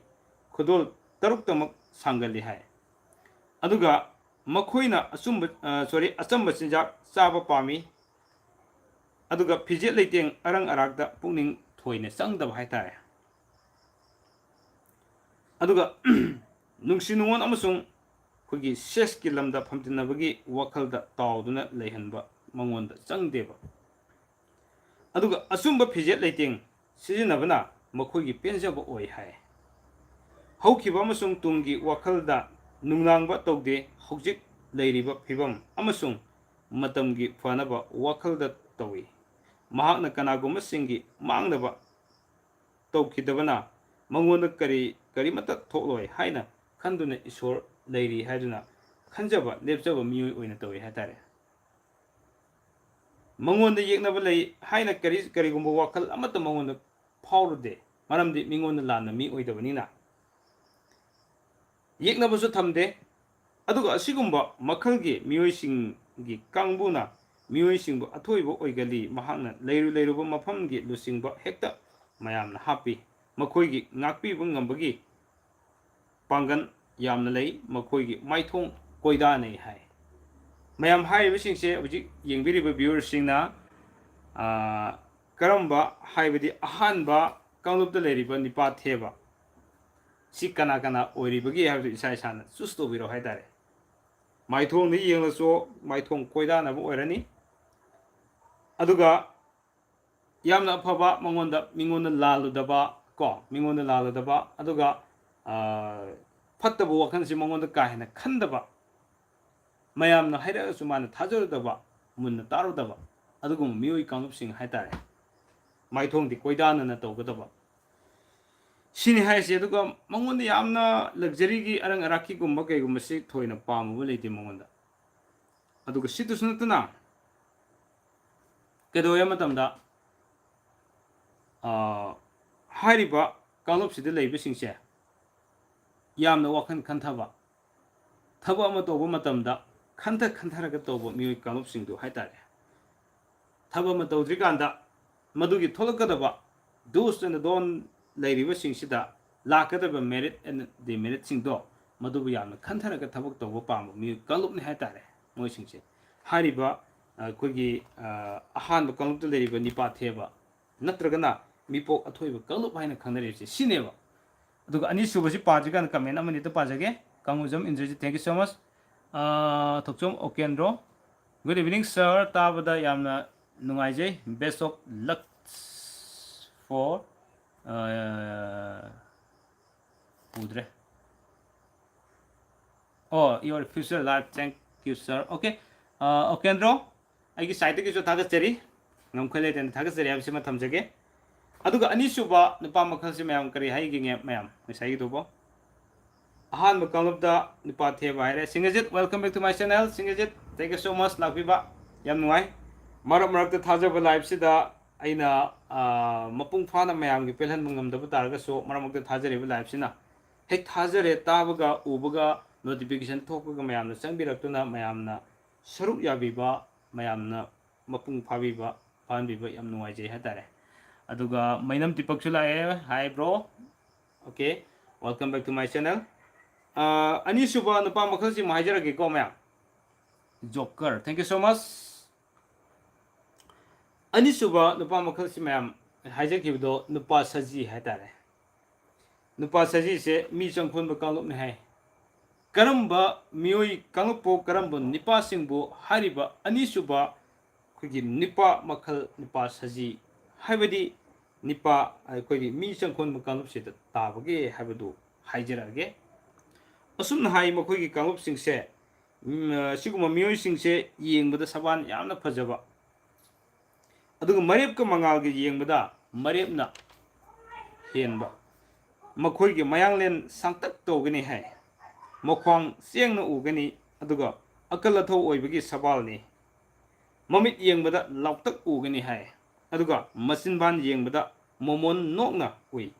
ꯈꯨꯗꯣꯜ ꯇꯔꯨꯛꯇꯃꯛ ꯁꯥꯡꯒꯜꯂꯤ ꯍꯥꯏ ꯑꯗꯨꯒ ꯃꯈꯣꯏꯅ ꯑꯆꯝꯕ ꯆꯤꯟꯖꯥꯛ ꯆꯥꯕ ꯄꯥꯝꯃꯤ ꯑꯗꯨꯒ ꯐꯤꯖꯦꯠ ꯂꯩꯇꯦꯡ ꯑꯔꯪ ꯑꯔꯥꯛꯇ ꯄꯨꯛꯅꯤꯡ ꯊꯣꯏꯅ ꯆꯪꯗꯕ ꯍꯥꯏꯇꯥꯔꯦ ꯑꯗꯨꯒ ꯅꯨꯡꯁꯤ ꯅꯨꯡꯉꯣꯟ ꯑꯃꯁꯨꯡ ꯑꯩꯈꯣꯏꯒꯤ ꯁꯦꯛꯁꯀꯤ ꯂꯝꯗ ꯐꯝꯖꯤꯟꯅꯕꯒꯤ ꯋꯥꯈꯜꯗ ꯇꯥꯎꯗꯨꯅ ꯂꯩꯍꯟꯕ ꯃꯉꯣꯟꯗ ꯆꯪꯗꯦꯕ ꯑꯗꯨꯒ ꯑꯆꯨꯝꯕ ꯐꯤꯖꯦꯠ ꯂꯩꯇꯦꯡ ꯁꯤꯖꯤꯟꯅꯕꯅ ꯃꯈꯣꯏꯒꯤ ꯄꯦꯟꯖꯕ ꯑꯣꯏ ꯍꯥꯏ ꯍꯧꯈꯤꯕ ꯑꯃꯁꯨꯡ ꯇꯨꯡꯒꯤ ꯋꯥꯈꯜꯗ ꯅꯨꯡꯅꯥꯡꯕ ꯇꯧꯗꯦ ꯍꯧꯖꯤꯛ ꯂꯩꯔꯤꯕ ꯐꯤꯕꯝ ꯑꯃꯁꯨꯡ ꯃꯇꯝꯒꯤ ꯐꯅꯕ ꯋꯥꯈꯜꯗ ꯇꯧꯏ ꯃꯍꯥꯛꯅ ꯀꯅꯥꯒꯨꯝꯕꯁꯤꯡꯒꯤ ꯃꯥꯡꯅꯕ ꯇꯧꯈꯤꯗꯕꯅ ꯃꯉꯣꯟꯗ ꯀꯔꯤꯃꯠꯇ ꯊꯣꯛꯂꯣꯏ ꯍꯥꯏꯅ ꯈꯟꯗꯨꯅ ꯏꯁꯣꯔ ꯂꯩꯔꯤ ꯍꯥꯏꯗꯨꯅ ꯈꯟꯖꯕ ꯂꯦꯞꯆꯕ ꯃꯤꯑꯣꯏ ꯑꯣꯏꯅ ꯇꯧꯏ ꯍꯥꯏꯇꯥꯔꯦ ꯃꯉꯣꯟꯗ ꯌꯦꯛꯅꯕ ꯂꯩ ꯍꯥꯏꯅ ꯀꯔꯤꯒꯨꯝꯕ ꯋꯥꯈꯜ ꯑꯃꯠꯇ ꯃꯉꯣꯟꯗ ꯐꯥꯎꯔꯨꯗꯦ ꯃꯔꯝꯗꯤ ꯃꯤꯉꯣꯟꯗ ꯂꯥꯟꯅ ꯃꯤ ꯑꯣꯏꯗꯕꯅꯤꯅ ꯌꯦꯛꯅꯕꯁꯨ ꯊꯝꯗꯦ ꯑꯗꯨꯒ ꯑꯁꯤꯒꯨꯝꯕ ꯃꯈꯜꯒꯤ ꯃꯤꯑꯣꯏꯁꯤꯡꯒꯤ ꯀꯥꯡꯕꯨꯅ ꯃꯤꯑꯣꯏꯁꯤꯡꯕꯨ ꯑꯊꯣꯏꯕ ꯑꯣꯏꯒꯜꯂꯤ ꯃꯍꯥꯛꯅ ꯂꯩꯔꯨꯕ ꯃꯐꯝꯒꯤ ꯂꯨꯆꯤꯡꯕ ꯍꯦꯛꯇ ꯃꯌꯥꯝꯅ ꯍꯥꯞꯄꯤ ꯃꯈꯣꯏꯒꯤ ꯉꯥꯛꯄꯤꯕ ꯉꯝꯕꯒꯤ ꯄꯥꯡꯒꯜ ꯌꯥꯝꯅ ꯂꯩ ꯃꯈꯣꯏꯒꯤ ꯃꯥꯏꯊꯣꯡ ꯀꯣꯏꯗꯥꯅꯩ ꯍꯥꯏ ꯃꯌꯥꯝ ꯍꯥꯏꯔꯤꯕꯁꯤꯡꯁꯦ ꯍꯧꯖꯤꯛ ꯌꯦꯡꯕꯤꯔꯤꯕ ꯚꯤꯌꯨꯋꯔꯁꯤꯡꯅ ꯀꯔꯝꯕ ꯍꯥꯏꯕꯗꯤ ꯑꯍꯥꯟꯕ ꯀꯥꯡꯂꯨꯞꯇ ꯂꯩꯔꯤꯕ ꯅꯤꯄꯥ ꯊꯦꯕ ꯁꯤ ꯀꯅꯥ ꯀꯅꯥ ꯑꯣꯏꯔꯤꯕꯒꯦ ꯍꯥꯏꯕꯗꯨ ꯏꯁꯥ ꯏꯁꯥꯅ ꯆꯨꯁ ꯇꯧꯕꯤꯔꯣ ꯍꯥꯏꯇꯥꯔꯦ ꯃꯥꯏꯊꯣꯡꯗ ꯌꯦꯡꯂꯁꯨ ꯃꯥꯏꯊꯣꯡ ꯀꯣꯏꯗꯥꯅꯕ ꯑꯣꯏꯔꯅꯤ ꯑꯗꯨꯒ ꯌꯥꯝꯅ ꯑꯐꯕ ꯃꯤꯉꯣꯟꯗ ꯂꯥꯜꯂꯨꯗꯕ ꯃꯤꯉꯣꯟꯗ ꯂꯥꯜꯂꯨꯗꯕ ꯑꯗꯨꯒ ꯐꯠꯇꯕ ꯋꯥꯈꯜꯁꯤ ꯃꯉꯣꯟꯗ ꯀꯥ ꯍꯦꯟꯅ ꯈꯟꯗꯕ ꯃꯌꯥꯝꯅ ꯍꯥꯏꯔꯛꯑꯁꯨ ꯃꯥꯅ ꯊꯥꯖꯔꯨꯗꯕ ꯃꯨꯟꯅ ꯇꯥꯔꯨꯗꯕ ꯑꯗꯨꯒꯨꯝꯕ ꯃꯤꯑꯣꯏ ꯀꯥꯡꯂꯨꯞꯁꯤꯡ ꯍꯥꯏꯇꯥꯔꯦ ꯃꯥꯏꯊꯣꯡꯗꯤ ꯀꯣꯏꯗꯥꯅꯅ ꯇꯧꯒꯗꯕ ꯁꯤꯅꯤ ꯍꯥꯏꯔꯤꯁꯦ ꯑꯗꯨꯒ ꯃꯉꯣꯟꯗ ꯌꯥꯝꯅ ꯂꯛꯖꯔꯤꯒꯤ ꯑꯔꯪ ꯑꯔꯥꯛꯀꯤꯒꯨꯝꯕ ꯀꯩꯒꯨꯝꯕꯁꯤ ꯊꯣꯏꯅ ꯄꯥꯝꯃꯨꯕ ꯂꯩꯇꯦ ꯃꯉꯣꯟꯗ ꯑꯗꯨꯒ ꯁꯤꯇꯁꯨ ꯅꯠꯇꯅ ꯀꯩꯗꯧꯋꯦ ꯍꯥꯏꯕ ꯃꯇꯝꯗ ꯍꯥꯏꯔꯤꯕ ꯀꯥꯡꯂꯨꯞꯁꯤꯗ ꯂꯩꯕꯁꯤꯡꯁꯦ ꯌꯥꯝꯅ ꯋꯥꯈꯜ ꯈꯟꯊꯕ ꯊꯕꯛ ꯑꯃ ꯇꯧꯕ ꯃꯇꯝꯗ ꯈꯟꯊꯔꯒ ꯇꯧꯕ ꯃꯤꯑꯣꯏ ꯀꯥꯡꯂꯨꯞꯁꯤꯡꯗꯨ ꯍꯥꯏꯇꯥꯔꯦ ꯊꯕꯛ ꯑꯃ ꯇꯧꯗ꯭ꯔꯤꯀꯥꯟꯗ ꯃꯗꯨꯒꯤ ꯊꯣꯛꯂꯛꯀꯗꯕ ꯗꯨꯁ ꯑꯦꯟ ꯗꯣꯟ ꯂꯩꯔꯤꯕꯁꯤꯡꯁꯤꯗ ꯂꯥꯛꯀꯗꯕ ꯃꯦꯔꯤꯠ ꯑꯦꯟ ꯗꯤꯃꯦꯔꯤꯠꯁꯤꯡꯗꯣ ꯃꯗꯨꯕꯨ ꯌꯥꯝꯅ ꯈꯟꯊꯔꯒ ꯊꯕꯛ ꯇꯧꯕ ꯄꯥꯝꯕ ꯃꯤꯑꯣꯏ ꯀꯥꯡꯂꯨꯞꯅꯤ ꯍꯥꯏꯇꯥꯔꯦ ꯃꯣꯏꯁꯤꯡꯁꯦ ꯍꯥꯏꯔꯤꯕ ꯑꯩꯈꯣꯏꯒꯤ ꯑꯍꯥꯟꯕ ꯀꯥꯡꯂꯨꯞꯇ ꯂꯩꯔꯤꯕ ꯅꯤꯄꯥ ꯊꯦꯕ ꯅꯠꯇ꯭ꯔꯒꯅ ꯃꯤꯄꯣꯛ ꯑꯊꯣꯏꯕ ꯀꯥꯡꯂꯨꯞ ꯍꯥꯏꯅ ꯈꯪꯅꯔꯤꯕꯁꯦ ꯁꯤꯅꯦꯕ ꯑꯗꯨꯒ ꯑꯅꯤꯁꯨꯕꯁꯤ ꯄꯥꯗ꯭ꯔꯤꯀꯥꯟꯗ ꯀꯃꯦꯟ ꯑꯃꯅꯤꯇ ꯄꯥꯖꯒꯦ ꯀꯥꯡꯉꯨꯖꯝ Indrajit thank you so much ꯊꯣꯛꯆꯣꯝ Okendro Good evening, sir. Tabada yamna nungajay. Best of luck for Udre. Oh, your future life. Thank you, sir. Okay. Okay, Andro. I guess I think it's a Tagaseri. Namkale and Tagaseri have some tamjage. Aduga Anisuba, the Pamakalsimam Kari hiking, ma'am. Miss Aidubo. Han Mukalubda, Nipate Vire. Singajit, welcome back to my channel. Singajit, thank you so much. Laviba. Yamwai. Marap Marak Tajaba Live Sida. Aina Mapung Fana Mayam, Pelhan Mungam the Butarga, so Maramuk the Tajari Live Sina. Hek Tajare, Tabaga, Ubaga, notification Tokuga Mayam, the Sanbiratuna Mayamna, Saruk Yabiba, Mayamna, Mapung Paviba, Panbiba Yamnuaje Hatare. Aduga, my name Tipakula. Hi, bro. Okay, welcome back to my channel. Anisuba, the Pamakasi Majaraki Gomea. Joker, thank you so much. Anisuba, the Pamakasi Mam, Hijakido, Nupa Saji Hatare. Nupa Saji say, Mishan Kunba Kalum Hai. Karamba, Mioi, Kangapo, Karambo, Nipa Singbo, Hariba, Anisuba, Kugi Nipa Makal, Nipa Saji, Habadi, Nipa, I call it Mishan Kunba Kalup Sit, Tabage, Habadu, Hijarage. Asum Hai Makugi Kalup Sing say, Sigma Mioising say, Ying with the Savan Yana Pajaba. Aduga Marip Kamangal Ying with that, Maripna Hienba. Makuigi Mayanglen Sanktak Togani Hai. Mokwang Siang no Ugani, Aduga, Akalato Oibigi Sabalni. Momit Ying with that Laptak Ugani Hai. Aduga, Masinban Ying with that Momon Nogna Ui.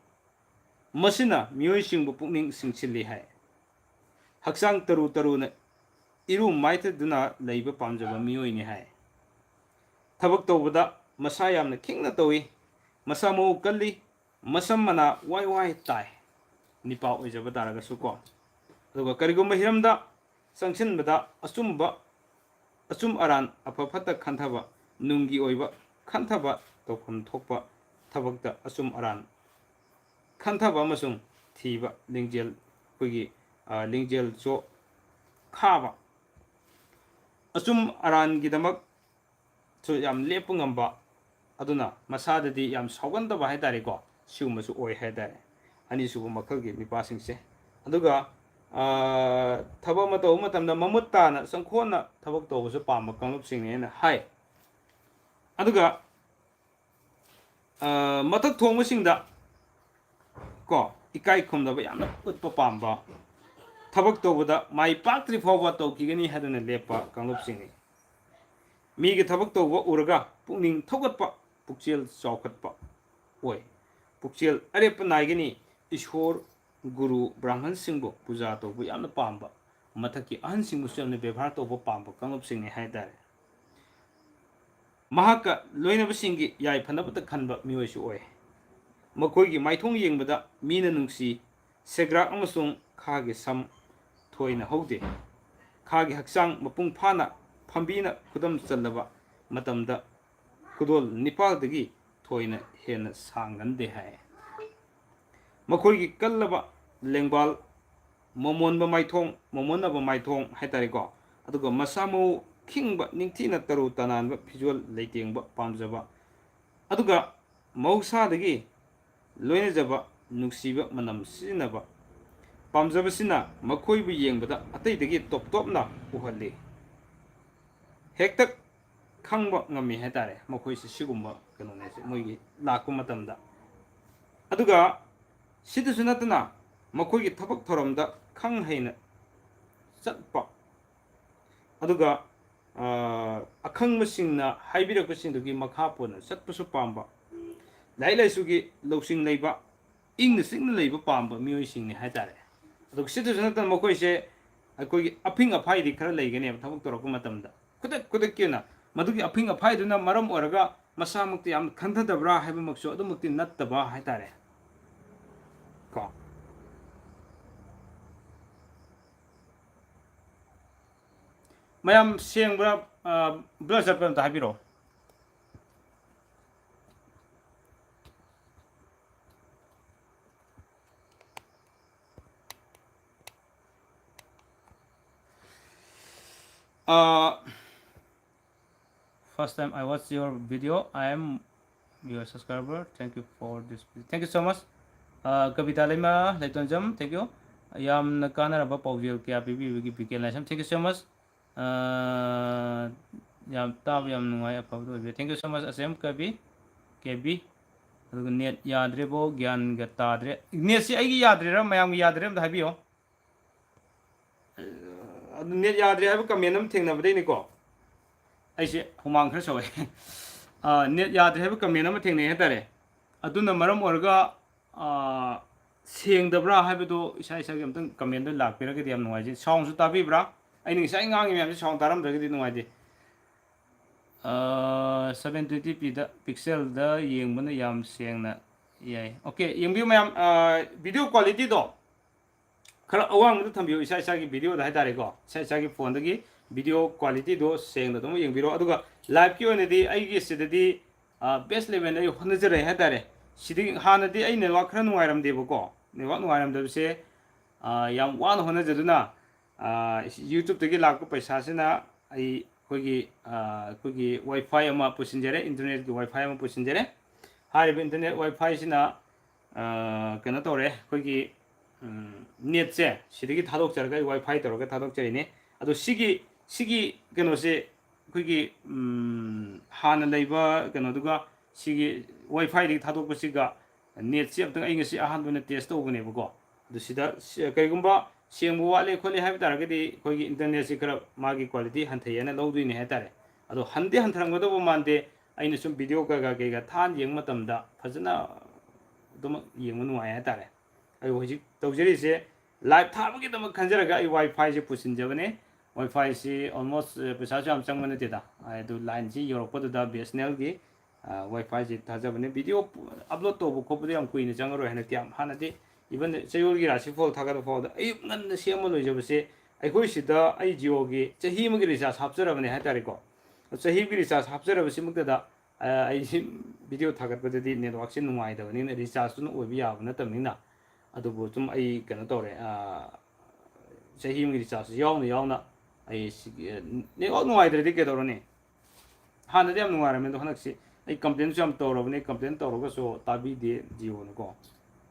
Masina Mioising Buping Sing Chili Hai. Haksang Taru Taruna Iru Might do not labor Panjaba Mioini Hai. Tabak Tobada, Masayam the King Natoi, Masamo Kali, Masamana, why tie. Nipa is a Bataraga Suko. The Kariguma Hiramda, Sanction Bada, Asum Aran, a Papata Kantava, Nungi Oiva, Kantava, Topum Topa, Tabakta, Asum Aran. Kantava Masum, Tiva, Lingjel, Pugi, Lingjel So Kava. Asum Aran Gidamak. So yam lepungamba aduna masadadi yam sawanda ba haidare ko siumasu oi haidare ani subu makalgi mipasing se aduga thaba mato matamda mamutta na sangkhona thabak to su pam kanglup sing ne hai aduga matak thong sing da ko ikai khum da ba yam utpa pamba thabak to da mai paktri phawa to kigani haduna lepa kanglup sing Migi Tabak to Uraga, Puning Togatpa, Pukchil Saukatpa. Oi, Pukchil Arepa Nagini, Ishor, Guru, Brahman Singbo, Pujato, Buyana Pamba, Mataki Ansing Musul Bevato of Pamba, Kangop Sing Haidare. Mahaka, Loina Singi, Yai Panapata Kanba, Muish Oi. Makogi, my tongue ying with that, Mina Nungsi, Segra Amasung, Kagi Sam, Toina Hode. Kagi Haksang, Mapung Pana. Pambina Kudam Salava Matamda Kudol Nepal degi Toina Hen Sangan de Hai Makogi Kalava Lengbal Momon by Tong Momona by Tong Haitarigo Adugo Masamo King but Nintina Taru Tanan but visual lating but Pamzava Aduga Mausa degi Loinezava Nuxiva Manam Sinava Pamzavasina Makoi be Yang but I take the gate top na Uhali Hector Kangba Nami Hatare, Mokois Sigumba, Canones, Mogi, Lakumatamda. Aduga, Citizenatana, Mokogi Tabak Toramda, Kang Haina, Satpa. Aduga, a Kang Machina, Hybrid question to give Makapon, Satpusupamba. Laila Sugi, Losing Labor, in the signal labor pamba, musing Hatare. The Citizenatan Mokoise, I could a ping of high the Karalagan, Tabak Torakumatamda. Could Kina, Maduki a ping of Haiduna, Maram Oraga, Masamukti, and Kanta the Bra, having Makso, Dumuti, not the Ba Hatare. Ko. Mayam seeing Bless up on the Habiro. first time I watch your video. I am your subscriber. Thank you for this. Thank you so much. Kavita Lema, Leighton thank you. Yam Nakana about Povil Kiapi, Wiki Lesson. Thank you so much. Yam Tab Yam Nungaya Pavdo. Thank you so much, Asem Kabi, KB. Net Yadrebo, Gyan Gatadre. Nesi Yadre, Mayam Yadrem, the Habio. Net Yadre have come in thing of Denico. I say, Humang Cressoy. Net Yadre have come in thing in Hetare. Aduna Maram Orga. Seeing the bra have to say something commend like Piragadium noise. Songs to Tabi bra. I think saying on him song Taram Dragadi no idea. 720p the pixel the young when yam saying that. Yeah. Okay, young view ma'am video quality though. Awang to Tambu is I video that I go. Says I phone the video quality though saying that young video Aduga live Q&A I guess the best level I wanted to have Sitting Hanadi I never can wire them debo. Never wire them say Yam 100 YouTube to get like Pasasina I cookie Wi-Fi ama pusingere internet Wi-Fi ama pusingere Harib internet Wi-Fi sina Kanatore cookie net se Sitiki Tadok Jarga Wi-Fi to get Tadok Jarine Ado Sigi Ganose cookie Hana labor Ganoduga Sigi Wi-Fi di Tadok Pasiga net se up the English a hand test over never go. The Sida Kagumba Siang Wale Koli have targeted internet secret market quality Hantayana low in Hetare. Ado Hande Hantango Monday, I know some video Gaga Tan Yang Matamda, Fazana Dom Yamunu Ayatare. I was Tojeri say, live target of Kanjaraga Wi-Fi push in Germany. Wi-Fi see almost Pesacham Samana data. I do line G Europe the BSNL Wi-Fi Tazabane video upload to Copodium Queen Jungle and Hanati. Even the Sayugi Rashifol Tagada for the Ape the same one say, I wish the IGOG, Sahimagris as Hapser of the Hatarico. Sahibris as Hapser of Simukada, I video Tagat, but the networks in wide, and in the disaster will be out, not a mina. Adobotum I canatore. Sahimagris as Yona, I see all no idea ticket or any. Hanadam Nuaram and Honaxi, I complain some tour of a complaint or so Tabi de Gionago.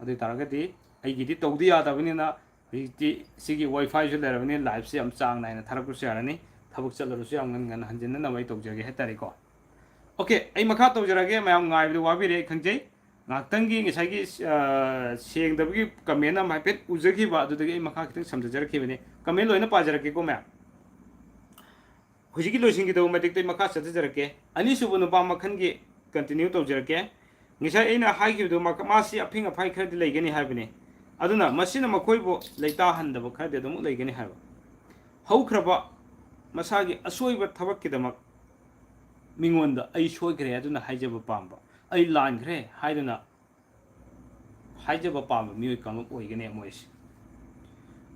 The target I get it to the other winner. Sigi Wi-Fi should have any live see Sang and Tarakusiarani, Tabuk and Hanjin away to Jaggy Hetarico. Okay, I'm a cat of Jarage, my own eye, the Wabire Kanjay. Not thinking is I guess seeing the big Kamena, my pet Uzaki, but to the game marketing some Jaraki, Camelo in a Pajaraki map. Hujiki losing it automatic Macasa Jarake, Anisu Bunobama Kangi continue to Jarake. Nisa in a high to Makamasi, a ping of high credit like any happening. Aduna, Masina Makoibo, Leta Handa, Bocade, the like any have. How Kraba Masagi, a soy but Tabaki Mingwanda, I show grey, Aduna Hijaba Pamba. I line grey, Hidena Hijaba Pamba, Muicam, Oigane Moish.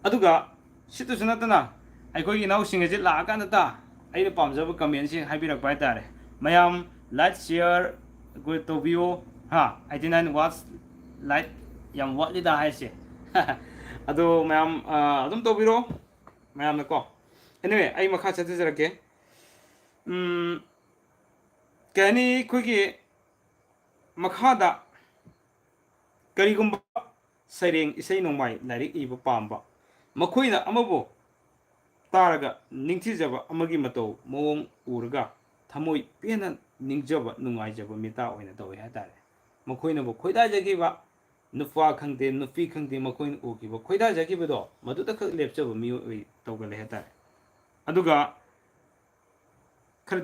Aduga, Citizenatana, I go in now sing as it la Canada. I the palms of a commencing Hybrid by Tare. Mayam, let's share good to view. Ha, I didn't watch light. Yam what did I say? Ado, ma'am, don't to biro, ma'am, the call. Anyway, I'm a catch at this again. Kenny Quickie Makada Karigumba saying, is saying no my like Eva Pamba. Makuina Amabo Taraga, Ningtizava, Amagimato, Mong Urga, Tamoi, Piana, Ningjava, Numajava, Mita, when a doe had that. Makuina Bokoida Jagiva. Nufa Kangde, Nufi Kangde, Macoin Oki, but Koida Jakibo, Maduka left of me Togal Heta. Aduga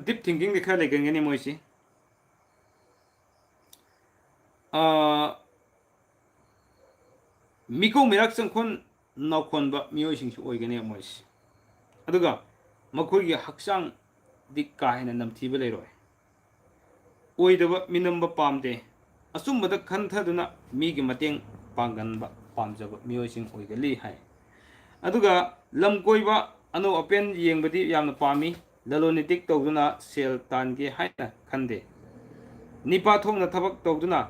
deep thinking the colleague and any moisi. Miko Miraxon con no con but musing to organ mois. Aduga Makoya Haksang Dick Kain and Namtibalero. Oi the minimum palm day. Assume the Kantaduna Migi Mating Pangan Pamjab Musing Oigali High. Aduga Lamkoiba, ano open ying body yam palmy, Lalonitic Toguna, Sel Tangi Haina, Kande. Nipa Tong the Tabak Toguna,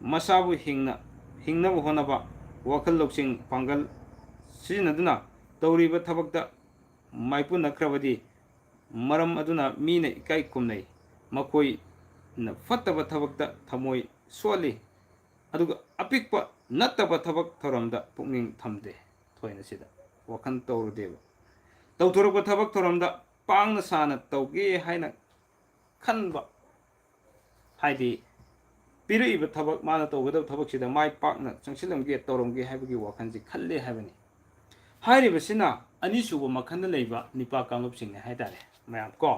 Masabu Hingna, Hingna Honaba, Wakal Loxing Pangal, Sinaduna, Toriba Tabakta, Maipuna Kravadi, Maram Aduna, Mine Kai Kumne, ꯃꯈꯣꯏꯅ ꯐꯠꯇꯕ ꯊꯕꯛꯇ ꯊꯃꯣꯏ ꯁꯣꯜꯂꯤ ꯑꯗꯨꯒ ꯑꯄꯤꯛꯄ ꯅꯠꯇꯕ ꯊꯕꯛ ꯊꯧꯔꯝꯗ ꯄꯨꯛꯅꯤꯡ ꯊꯝꯗꯦ ꯊꯣꯏꯅ ꯁꯤꯗ ꯋꯥꯈꯜ ꯇꯧꯔꯨꯗꯦꯕ ꯇꯧꯊꯣꯔꯛꯄ ꯊꯕꯛ ꯊꯧꯔꯝꯗ ꯄꯥꯡꯅ ꯁꯥꯅ ꯇꯧꯒꯦ ꯍꯥꯏꯅ ꯈꯟꯕ ꯍꯥꯏꯗꯤ ꯄꯤꯔꯛꯏꯕ ꯊꯕꯛ ꯃꯥꯅ ꯇꯧꯒꯗꯕ ꯊꯕꯛꯁꯤꯗ ꯃꯥꯏ ꯄꯥꯛꯅ ꯆꯪꯁꯤꯜꯂꯝꯒꯦ ꯇꯧꯔꯝꯒꯦ ꯍꯥꯏꯕꯒꯤ ꯋꯥꯈꯜꯁꯤ ꯈꯜꯂꯦ ꯍꯥꯏꯕꯅꯤ ꯍꯥꯏꯔꯤꯕꯁꯤꯅ ꯑꯅꯤꯁꯨꯕ ꯃꯈꯜꯗ ꯂꯩꯕ ꯅꯨꯄꯥ ꯀꯥꯡꯂꯨꯞꯁꯤꯡꯅꯤ ꯍꯥꯏꯇꯥꯔꯦ ꯃꯌꯥꯝ ꯀꯣ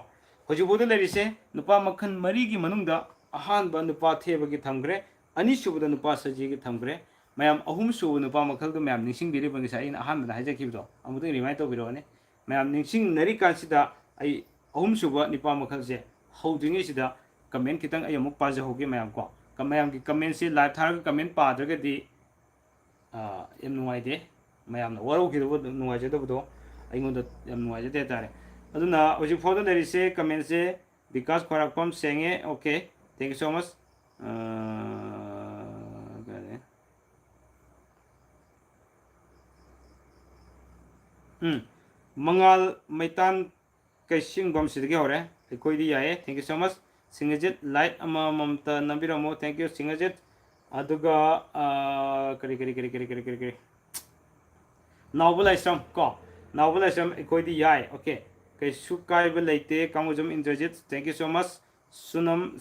ꯍꯧꯖꯤꯛꯐꯥꯎꯗ ꯂꯩꯔꯤꯁꯦ ꯅꯨꯄꯥ ꯃꯈꯜ ꯃꯔꯤꯒꯤ ꯃꯅꯨꯡꯗ ꯑꯍꯥꯟꯕ ꯅꯨꯄꯥ ꯊꯦꯕꯒꯤ ꯊꯝꯈ꯭रे ꯑꯅꯤꯁꯨꯕꯗ ꯅꯨꯄꯥ ꯁꯖꯤꯒꯤ ꯊꯝꯈ꯭रे ꯃꯌꯥꯝ ꯑꯍꯨꯝꯁꯨꯕ ꯅꯨꯄꯥ ꯃꯈꯜꯗꯣ ꯃꯌꯥꯝ ꯅꯤꯡꯁꯤꯡꯕꯤꯔꯤꯕ ꯉꯁꯥꯏ ꯑꯩꯅ ꯑꯍꯥꯟꯕꯗ ꯍꯥꯏꯖꯈꯤꯕꯗꯣ ꯑꯃꯨꯛꯇꯪ ꯔꯤꯃꯥꯏꯟ ꯇꯧꯕꯤꯔꯛꯑꯣꯅꯦ ꯃꯌꯥꯝ ꯅꯤꯡꯁꯤꯡꯅꯔꯤꯀꯥꯟꯁꯤꯗ ꯑꯩ ꯑꯍꯨꯝꯁꯨꯕ ꯅꯨꯄꯥ ꯃꯈꯜꯁꯦ ꯍꯧꯗ꯭ꯔꯤꯉꯩꯁꯤꯗ ꯀꯃꯦꯟ ꯈꯤꯇꯪ ꯑꯩ ꯑꯃꯨꯛ ꯄꯥꯖꯍꯧꯒꯦ ꯃꯌꯥꯝ ꯀꯣ ꯃꯌꯥꯝꯒꯤ ꯀꯃꯦꯟꯁꯤ ꯂꯥꯏꯚ ꯊꯥꯔꯒ ꯀꯃꯦꯟ ꯄꯥꯗ꯭ꯔꯒꯗꯤ ꯌꯥꯝ ꯅꯨꯡꯉꯥꯏꯇꯦ ꯃꯌꯥꯝꯅ ꯋꯥꯔꯧꯈꯤꯗꯕ ꯅꯨꯡꯉꯥꯏꯖꯗꯕꯗꯣ ꯑꯩꯉꯣꯟꯗ ꯌꯥꯝ ꯅꯨꯡꯉꯥꯏꯖꯗꯦ ꯍꯥꯏꯇꯥꯔꯦ ꯑꯗꯨꯅ ꯍꯧꯖꯤꯛ ꯐꯥꯎꯗ ꯂꯩꯔꯤꯁꯦ ꯀꯃꯦꯟꯁꯦ ꯕꯤꯀꯥꯁ ꯈ꯭ꯋꯥꯏꯔꯥꯛꯄꯝ ꯁꯦꯡꯉꯦ okay thank you so much ꯃꯉꯥꯜ ꯃꯩꯇꯥꯟ ꯀꯩꯁꯤꯡꯕꯝꯁꯤꯗꯒꯤ ꯍꯧꯔꯦ ꯑꯩꯈꯣꯏꯗꯤ ꯌꯥꯏꯌꯦ thank you so much Singhajit ꯂꯥꯏꯠ ꯑꯃꯃꯝꯇ ꯅꯝꯕꯤꯔꯝꯃꯣ ꯊꯦꯡꯛ ꯌꯨ ꯁꯤꯡꯍꯖꯤꯠ ꯑꯗꯨꯒ ꯀꯔꯤ ꯅꯥꯎꯕ ꯂꯥꯏꯁ꯭ꯔꯝ ꯀꯣ ꯅꯥꯎꯕ ꯂꯥꯏꯁ꯭ꯔꯝ ꯑꯩꯈꯣꯏꯗꯤ ꯌꯥꯏ ꯑꯣꯀꯦ ꯀꯩꯁꯨ ꯀꯥꯏꯕ ꯂꯩꯇꯦ ꯀꯥꯡꯕꯨꯖꯝ ꯏꯟद्ꯔꯖꯤꯠ thank you so much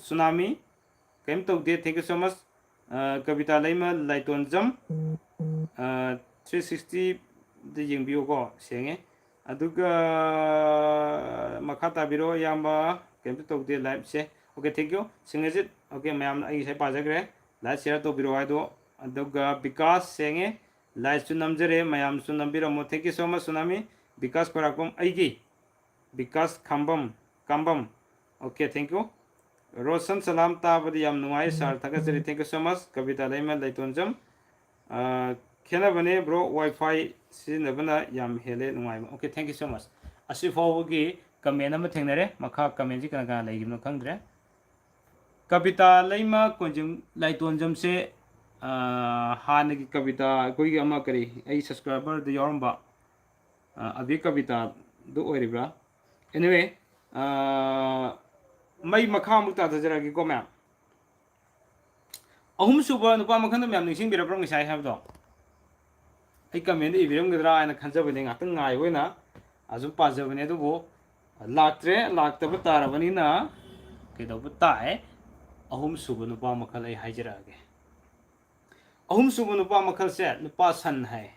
tsunami ꯀꯩꯝ ꯇꯧꯗꯦ thank you so much Kabita ꯂꯩꯃ ꯂꯥꯏꯇꯣꯟꯖꯝ 360ꯗ ꯌꯦꯡꯕꯤꯌꯨꯀꯣ ꯁꯦꯡꯉꯦ ꯑꯗꯨꯒ ꯃꯈꯥ ꯇꯥꯕꯤꯔꯣ ꯏꯌꯥꯝꯕ ꯀꯩꯝꯇ ꯇꯧꯗꯦ ꯂꯥꯏꯚꯁꯦ ꯑꯣꯀꯦ ꯊꯦꯡꯛ ꯌꯨ ꯁꯤꯡꯍꯖꯤꯠ ꯑꯣꯀꯦ ꯃꯌꯥꯝꯅ ꯑꯩ ꯉꯁꯥꯏ ꯄꯥꯖꯈ꯭ꯔꯦ ꯂꯥꯏꯚ ꯁꯤꯌꯔ ꯇꯧꯕꯤꯔꯣ ꯍꯥꯏꯗꯣ ꯑꯗꯨꯒ ꯕꯤꯀꯥꯁ ꯁꯦꯡꯉꯦ ꯂꯥꯏꯚꯁꯨ ꯅꯝꯖꯔꯦ ꯃꯌꯥꯝꯁꯨ ꯅꯝꯕꯤꯔꯝꯃꯣ ꯊꯦꯡꯛ ꯌꯨ ꯁꯣ ꯃꯆ ꯁꯨꯅꯥꯃꯤ ꯕꯤꯀꯥꯁ ꯈ꯭ꯋꯥꯏꯔꯥꯛꯄꯝ ꯑꯩꯒꯤ ꯕꯤꯀꯥꯁ ꯀꯥꯝꯕꯝ okay thank you Roshan Salam ꯇꯥꯕꯗꯤ ꯌꯥꯝ ꯅꯨꯡꯉꯥꯏ ꯁꯥꯔ ꯊꯥꯒꯠꯆꯔꯤ thank you so much Kabita ꯂꯩꯃ ꯂꯩꯇꯣꯟꯖꯝ ꯈꯦꯠꯅꯕꯅꯦ ꯕ꯭ꯔꯣ ꯋꯥꯏꯐꯥꯏ ꯁꯤꯖꯤꯟꯅꯕꯅ ꯌꯥꯝ ꯍꯦꯜꯂꯦ ꯅꯨꯡꯉꯥꯏꯕ okay thank you so much ꯑꯁꯤ ꯐꯥꯎꯕꯒꯤ ꯀꯃꯦꯟ ꯑꯃ ꯊꯦꯡꯅꯔꯦ ꯃꯈꯥ ꯀꯃꯦꯟꯁꯤ ꯀꯅꯥ ꯀꯅꯥ ꯂꯩꯈꯤꯕꯅꯣ ꯈꯪꯗ꯭ꯔꯦ ꯀꯕꯤꯇꯥ ꯂꯩꯃ ꯀꯣꯟꯖꯝ ꯂꯥꯏꯇꯣꯟꯖꯝꯁꯦ ꯍꯥꯟꯅꯒꯤ ꯀꯕꯤꯇꯥ ꯑꯩꯈꯣꯏꯒꯤ ꯑꯃ ꯀꯔꯤ ꯑꯩ ꯁꯕꯁꯀ꯭ꯔꯥꯏꯕꯔꯗ ꯌꯥꯎꯔꯝꯕ ꯑꯕꯤ ꯀꯕꯤꯇꯥꯗꯨ ꯑꯣꯏꯔꯤꯕ꯭ꯔꯥ ꯑꯦꯅꯤꯋꯦ ꯃꯩ ꯃꯈꯥꯃꯨꯛ ꯇꯥꯊꯖꯔꯛꯑꯒꯦꯀꯣ ꯃꯌꯥꯝ ꯑꯍꯨꯝꯁꯨꯕ ꯅꯨꯄꯥ ꯃꯈꯜꯗ ꯃꯌꯥꯝ ꯅꯤꯡꯁꯤꯡꯕꯤꯔꯕ꯭ꯔꯣ ꯉꯁꯥꯏ ꯍꯥꯏꯕꯗꯣ ꯑꯩ ꯀꯃꯦꯟꯗ ꯏꯕꯤꯔꯝꯒꯗ꯭ꯔꯥ ꯍꯥꯏꯅ ꯈꯟꯖꯕꯅꯦ ꯉꯥꯛꯇꯪ ꯉꯥꯏꯕ ꯑꯣꯏꯅ ꯑꯁꯨꯝ ꯄꯥꯖꯕꯅꯦ ꯑꯗꯨꯕꯨ ꯂꯥꯛꯇ꯭ꯔꯦ ꯂꯥꯛꯇꯕ ꯇꯥꯔꯕꯅꯤꯅ ꯀꯩꯗꯧꯕ ꯇꯥꯏ ꯑꯍꯨꯝꯁꯨꯕ ꯅꯨꯄꯥ ꯃꯈꯜ ꯑꯩ ꯍꯥꯏꯖꯔꯛꯑꯒꯦ ꯑꯍꯨꯝꯁꯨꯕ ꯅꯨꯄꯥ ꯃꯈꯜꯁꯦ ꯅꯨꯄꯥ ꯁꯟ ꯍꯥꯏ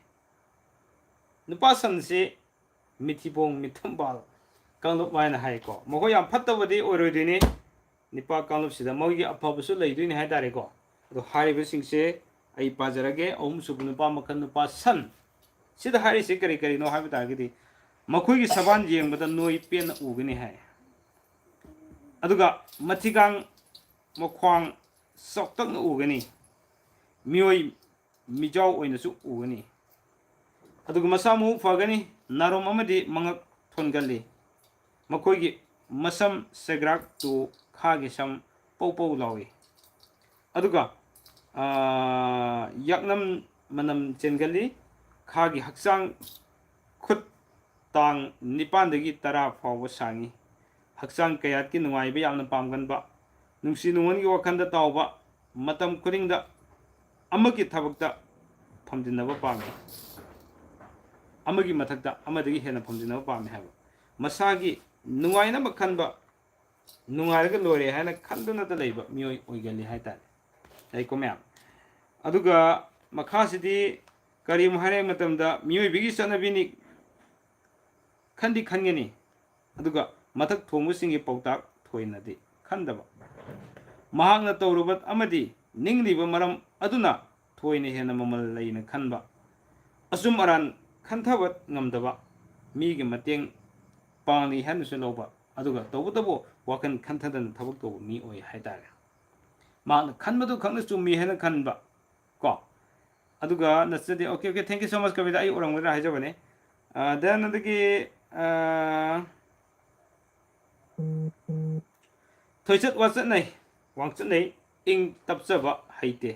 ꯅꯨꯄꯥ ꯁꯟꯁꯤ ꯃꯤꯊꯤꯕꯣꯡ ꯃꯤꯊꯝꯕꯥꯜ ꯀꯥꯡꯂꯨꯞ ꯍꯥꯏꯅ ꯍꯥꯏꯀꯣ ꯃꯈꯣꯏ ꯌꯥꯝ ꯐꯠꯇꯕꯗꯤ ꯑꯣꯏꯔꯣꯏꯗꯣꯏꯅꯤ ꯅꯨꯄꯥ ꯀꯥꯡꯂꯨꯞꯁꯤꯗ ꯃꯣꯏꯒꯤ ꯑꯐꯕꯁꯨ ꯂꯩꯗꯣꯏꯅꯤ ꯍꯥꯏꯇꯥꯔꯦꯀꯣ ꯑꯗꯣ ꯍꯥꯏꯔꯤꯕꯁꯤꯡꯁꯦ ꯑꯩ ꯄꯥꯖꯔꯒꯦ ꯑꯍꯨꯝꯁꯨꯕ ꯅꯨꯄꯥ ꯃꯈꯜ ꯅꯨꯄꯥ ꯁꯟ ꯁꯤꯗ ꯍꯥꯏꯔꯤꯁꯤ ꯀꯔꯤ ꯀꯔꯤꯅꯣ ꯍꯥꯏꯕ ꯇꯥꯔꯒꯗꯤ ꯃꯈꯣꯏꯒꯤ ꯁꯕꯥꯟ ꯌꯦꯡꯕꯗ ꯅꯣꯏ ꯄꯦꯟꯅ ꯎꯒꯅꯤ ꯍꯥꯏ ꯑꯗꯨꯒ ꯃꯊꯤꯒꯥꯡ ꯃꯈ꯭ꯋꯥꯡ ꯆꯥꯎꯇꯛꯅ ꯎꯒꯅꯤ ꯃꯤꯑꯣꯏ ꯃꯤꯖꯥꯎ ꯑꯣꯏꯅꯁꯨ ꯎꯒꯅꯤ ꯑꯗꯨꯒ ꯃꯁꯥ ꯃꯎ ꯐꯒꯅꯤ ꯅꯥꯔꯣꯝ ꯑꯃꯗꯤ ꯃꯉꯛ ꯊꯣꯟꯒꯜꯂꯤ ꯃꯈꯣꯏꯒꯤ ꯃꯁꯝ ꯁꯦꯒ꯭ꯔꯥꯛ ꯇꯨ ꯈꯥꯒꯤ ꯁꯝ ꯄꯧ ꯄꯧ ꯂꯥꯎꯏ ꯑꯗꯨꯒ ꯌꯥꯛꯅꯝ ꯃꯅꯝ ꯆꯦꯟꯒꯜꯂꯤ ꯈꯥꯒꯤ ꯍꯛꯆꯥꯡ ꯈꯨꯠ ꯇꯥꯡ 9ꯗꯒꯤ 10 ꯐꯥꯎꯕ ꯁꯥꯡꯉꯤ ꯍꯛꯆꯥꯡ ꯀꯌꯥꯠꯀꯤ ꯅꯨꯡꯉꯥꯏꯕ ꯌꯥꯝꯅ ꯄꯥꯝꯒꯟꯕ ꯅꯨꯡꯁꯤ ꯅꯨꯡꯉꯣꯟꯒꯤ ꯋꯥꯈꯜꯗ ꯇꯥꯎꯕ ꯃꯇꯝ ꯈꯨꯗꯤꯡꯗ ꯑꯃꯒꯤ ꯊꯕꯛꯇ ꯐꯝꯖꯤꯟꯅꯕ ꯄꯥꯝꯃꯤ ꯑꯃꯒꯤ ꯃꯊꯛꯇ ꯑꯃꯗꯒꯤ ꯍꯦꯟꯅ ꯐꯝꯖꯤꯟꯅꯕ ꯄꯥꯝꯃꯤ ꯍꯥꯏꯕ ꯃꯁꯥꯒꯤ ꯅꯨꯡꯉꯥꯏꯅꯕ ꯈꯟꯕ ꯅꯨꯡꯉꯥꯏꯔꯒ ꯂꯣꯏꯔꯦ ꯍꯥꯏꯅ ꯈꯟꯗꯨꯅꯇ ꯂꯩꯕ ꯃꯤꯑꯣꯏ ꯑꯣꯏꯒꯜꯂꯤ ꯍꯥꯏꯇꯥꯔꯦ ꯂꯩꯀꯣ ꯃꯌꯥꯝ ꯑꯗꯨꯒ ꯃꯈꯥꯁꯤꯗꯤ ꯀꯔꯤꯃꯨꯛ ꯍꯥꯏꯔꯛ ꯃꯇꯝꯗ ꯃꯤꯑꯣꯏꯕꯒꯤ ꯆꯠꯅꯕꯤꯅꯤ ꯈꯟꯗꯤ ꯈꯟꯒꯅꯤ ꯑꯗꯨꯒ ꯃꯊꯛ ꯊꯣꯡꯕꯁꯤꯡꯒꯤ ꯄꯥꯎꯇꯥꯛ ꯊꯣꯏꯅꯗꯤ ꯈꯟꯗꯕ ꯃꯍꯥꯛꯅ ꯇꯧꯔꯨꯕ ꯑꯃꯗꯤ ꯅꯤꯡꯂꯤꯕ ꯃꯔꯝ ꯑꯗꯨꯅ ꯊꯣꯏꯅ ꯍꯦꯟꯅ ꯃꯃꯜ ꯂꯩꯅ ꯈꯟꯕ ꯑꯆꯨꯝ ꯑꯔꯥꯟ ꯈꯟꯊꯕ ꯉꯝꯗꯕ ꯃꯤꯒꯤ ꯃꯇꯦꯡ ꯄꯥꯡꯂꯤ ꯍꯥꯏꯅꯁꯨ ꯂꯧꯕ ꯑꯗꯨꯒ ꯇꯧꯕꯇꯕꯨ ꯋꯥꯈꯜ ꯈꯟꯊꯗꯅ ꯊꯕꯛ ꯇꯧꯕ ꯃꯤ ꯑꯣꯏ ꯍꯥꯏꯇꯥꯔꯦ ꯃꯍꯥꯛꯅ ꯈꯟꯕꯗꯨ ꯈꯛꯅ ꯆꯨꯝꯃꯤ ꯍꯥꯏꯅ ꯈꯟꯕ ꯀꯣ ꯑꯗꯨꯒ ꯅꯠꯆꯗꯦ okay okay thank you so much ꯀꯕꯤꯇꯥ ꯑꯩ ꯎꯔꯝꯒꯗ꯭ꯔꯥ ꯍꯥꯏꯖꯕꯅꯦ ꯗꯦꯟ ꯑꯗꯒꯤ ꯊꯣꯏꯆꯠ ꯋꯥꯆꯠꯅꯩ ꯋꯥꯡꯆꯠꯅꯩ ꯏꯪ ꯇꯞꯆꯕ ꯍꯩꯇꯦ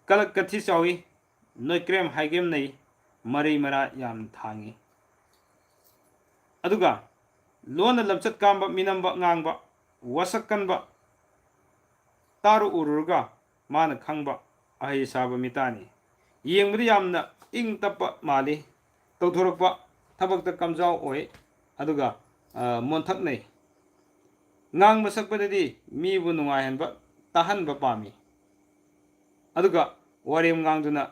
ꯀꯂꯛ ꯀꯊꯤ ꯆꯥꯎꯏ ꯅꯣꯏꯀ꯭ꯔꯦꯝ ꯍꯥꯏꯒꯦꯝꯅꯩ ꯃꯔꯩ ꯃꯔꯥ ꯌꯥꯝ ꯊꯥꯡꯉꯤ ꯑꯗꯨꯒ ꯂꯣꯟꯅ ꯂꯝꯆꯠ ꯀꯥꯝꯕ ꯃꯤꯅꯝꯕ ꯉꯥꯡꯕ ꯋꯥꯁꯛ ꯀꯟꯕ ꯇꯥꯔꯨ ꯎꯔꯨꯔꯒ ꯃꯥꯅ ꯈꯪꯕ ꯑꯍꯩ ꯁꯥꯕ ꯃꯤꯇꯥꯅꯤ ꯌꯦꯡꯕꯗ ꯌꯥꯝꯅ ꯏꯪ ꯇꯞꯄ ꯃꯥꯜꯂꯤ ꯇꯧꯊꯣꯔꯛꯄ ꯊꯕꯛꯇ ꯀꯝꯖꯥꯎ ꯑꯣꯏ ꯑꯗꯨꯒ ꯃꯣꯟꯊꯛꯅꯩ ꯉꯥꯡꯕ ꯁꯛꯄꯗꯗꯤ ꯃꯤꯕꯨ ꯅꯨꯡꯉꯥꯏꯍꯟꯕ ꯇꯥꯍꯟꯕ ꯄꯥꯝꯃꯤ ꯑꯗꯨꯒ ꯋꯥꯔꯦꯝ ꯉꯥꯡꯗꯨꯅ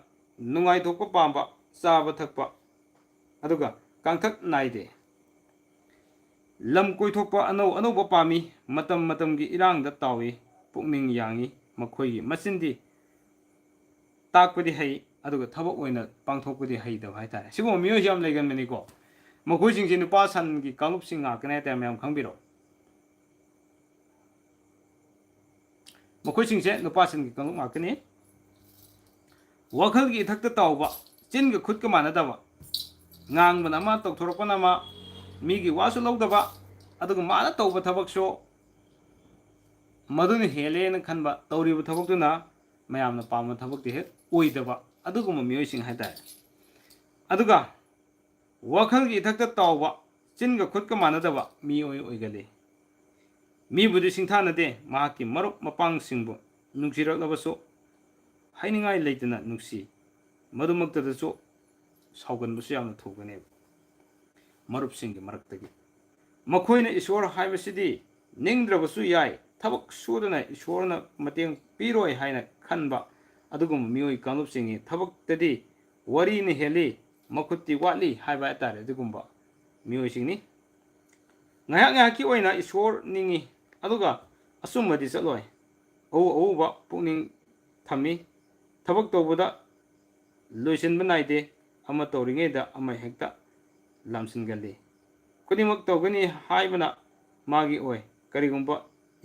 ꯅꯨꯡꯉꯥꯏꯊꯣꯛꯄ ꯄꯥꯝꯕ ꯆꯥꯕ ꯊꯛꯄ ꯑꯗꯨꯒ ꯀꯥꯡꯊꯛ ꯅꯥꯏꯗꯦ ꯂꯝ ꯀꯣꯏꯊꯣꯛꯄ ꯑꯅꯧ ꯑꯅꯧꯕ ꯄꯥꯝꯃꯤ ꯃꯇꯝ ꯃꯇꯝꯒꯤ ꯏꯔꯥꯡꯗ ꯇꯥꯎꯏ ꯄꯨꯛꯅꯤꯡ ꯌꯥꯡꯏ ꯃꯈꯣꯏꯒꯤ ꯃꯆꯤꯟꯗꯤ ꯇꯥꯛꯄꯗꯤ ꯍꯩ ꯑꯗꯨꯒ ꯊꯕꯛ ꯑꯣꯏꯅ ꯄꯥꯡꯊꯣꯛꯄꯗꯤ ꯍꯩꯇꯕ ꯍꯥꯏꯇꯥꯔꯦ ꯁꯤꯒꯨꯝꯕ ꯃꯤꯑꯣꯏꯁꯤ ꯌꯥꯝ ꯂꯩꯒꯟꯕꯅꯤꯀꯣ ꯃꯈꯣꯏꯁꯤꯡꯁꯤ ꯅꯨꯄꯥ ꯁꯟꯒꯤ ꯀꯥꯡꯂꯨꯞꯁꯤꯡ ꯉꯥꯛꯇꯅꯦ ꯍꯥꯏꯇꯥꯔꯦ ꯃꯌꯥꯝ ꯈꯪꯕꯤꯔꯣ ꯃꯈꯣꯏꯁꯤꯡꯁꯦ ꯅꯨꯄꯥ ꯁꯟꯒꯤ ꯀꯥꯡꯂꯨꯞ ꯉꯥꯛꯇꯅꯤ ꯋꯥꯈꯜꯒꯤ ꯏꯊꯛꯇ ꯇꯥꯎꯕ ꯆꯤꯟꯒ ꯈꯨꯠꯀ ꯃꯥꯟꯅꯗꯕ ꯉꯥꯡꯕꯅ ꯑꯃ ꯇꯧꯊꯣꯔꯛꯄꯅ ꯑꯃ ꯃꯤꯒꯤ ꯋꯥꯁꯨ ꯂꯧꯗꯕ ꯑꯗꯨꯒ ꯃꯥꯅ ꯇꯧꯕ ꯊꯕꯛꯁꯨ ꯃꯗꯨꯅ ꯍꯦꯜꯂꯦꯅ ꯈꯟꯕ ꯇꯧꯔꯤꯕ ꯊꯕꯛꯇꯨꯅ ꯃꯌꯥꯝꯅ ꯄꯥꯝꯕ ꯊꯕꯛꯇꯤ ꯍꯦꯛ ꯑꯣꯏꯗꯕ ꯑꯗꯨꯒꯨꯝꯕ ꯃꯤꯑꯣꯏꯁꯤꯡ ꯍꯥꯏꯇꯥꯔꯦ ꯑꯗꯨꯒ ꯋꯥꯈꯜꯒꯤ ꯏꯊꯛꯇ ꯇꯥꯎꯕ ꯆꯤꯟꯒ ꯈꯨꯠꯀ ꯃꯥꯟꯅꯗꯕ ꯃꯤꯑꯣꯏ ꯑꯣꯏꯒꯜꯂꯤ ꯃꯤꯕꯨꯗꯤ ꯁꯤꯡꯊꯥꯅꯗꯦ ꯃꯍꯥꯛꯀꯤ ꯃꯔꯨꯞ ꯃꯄꯥꯡꯁꯤꯡꯕꯨ ꯅꯨꯡꯁꯤꯔꯛꯂꯕꯁꯨ ꯍꯥꯏꯅꯤꯡꯉꯥꯏ ꯂꯩꯇꯅ ꯅꯨꯡꯁꯤ ꯃꯗꯨꯃꯛꯇꯗꯁꯨ ꯁꯥꯎꯒꯟꯕꯁꯨ ꯌꯥꯝꯅ ꯊꯨꯒꯅꯦꯕ ꯃꯔꯨꯞꯁꯤꯡꯒꯤ ꯃꯔꯛꯇꯒꯤ ꯃꯈꯣꯏꯅ ꯏꯁꯣꯔ ꯍꯥꯏꯕꯁꯤꯗꯤ ꯅꯤꯡꯗ꯭ꯔꯕꯁꯨ ꯌꯥꯏ ꯊꯕꯛ ꯁꯨꯗꯅ ꯏꯁꯣꯔꯅ ꯃꯇꯦꯡ ꯄꯤꯔꯣꯏ ꯍꯥꯏꯅ ꯈꯟꯕ ꯑꯗꯨꯒꯨꯝꯕ ꯃꯤꯑꯣꯏ ꯀꯥꯡꯂꯨꯞꯁꯤꯡꯒꯤ ꯊꯕꯛꯇꯗꯤ ꯋꯥꯔꯤꯅ ꯍꯦꯜꯂꯤ ꯃꯈꯨꯠꯇꯤ ꯋꯥꯠꯂꯤ ꯍꯥꯏꯕ ꯍꯥꯏꯇꯥꯔꯦ ꯑꯗꯨꯒꯨꯝꯕ ꯃꯤꯑꯣꯏꯁꯤꯡꯅꯤ ꯉꯥꯏꯍꯥꯛ ꯉꯥꯏꯍꯥꯛꯀꯤ ꯑꯣꯏꯅ ꯏꯁꯣꯔ ꯅꯤꯡꯉꯤ ꯑꯗꯨꯒ ꯑꯆꯨꯝꯕꯗꯤ ꯆꯠꯂꯣꯏ ꯑꯎ ꯑꯎꯕ ꯄꯨꯛꯅꯤꯡ ꯊꯝꯃꯤ ꯊꯕꯛ ꯇꯧꯕꯗ ꯂꯣꯏꯁꯤꯟꯕ ꯅꯥꯏꯗꯦ ꯑꯃ ꯇꯧꯔꯤꯉꯩꯗ ꯑꯃ ꯍꯦꯛꯇ ꯂꯥꯝꯁꯤꯟꯒꯜꯂꯤ ꯈꯨꯗꯤꯡꯃꯛ ꯇꯧꯒꯅꯤ ꯍꯥꯏꯕꯅ ꯃꯥꯒꯤ ꯑꯣꯏ ꯀꯔꯤꯒꯨꯝꯕ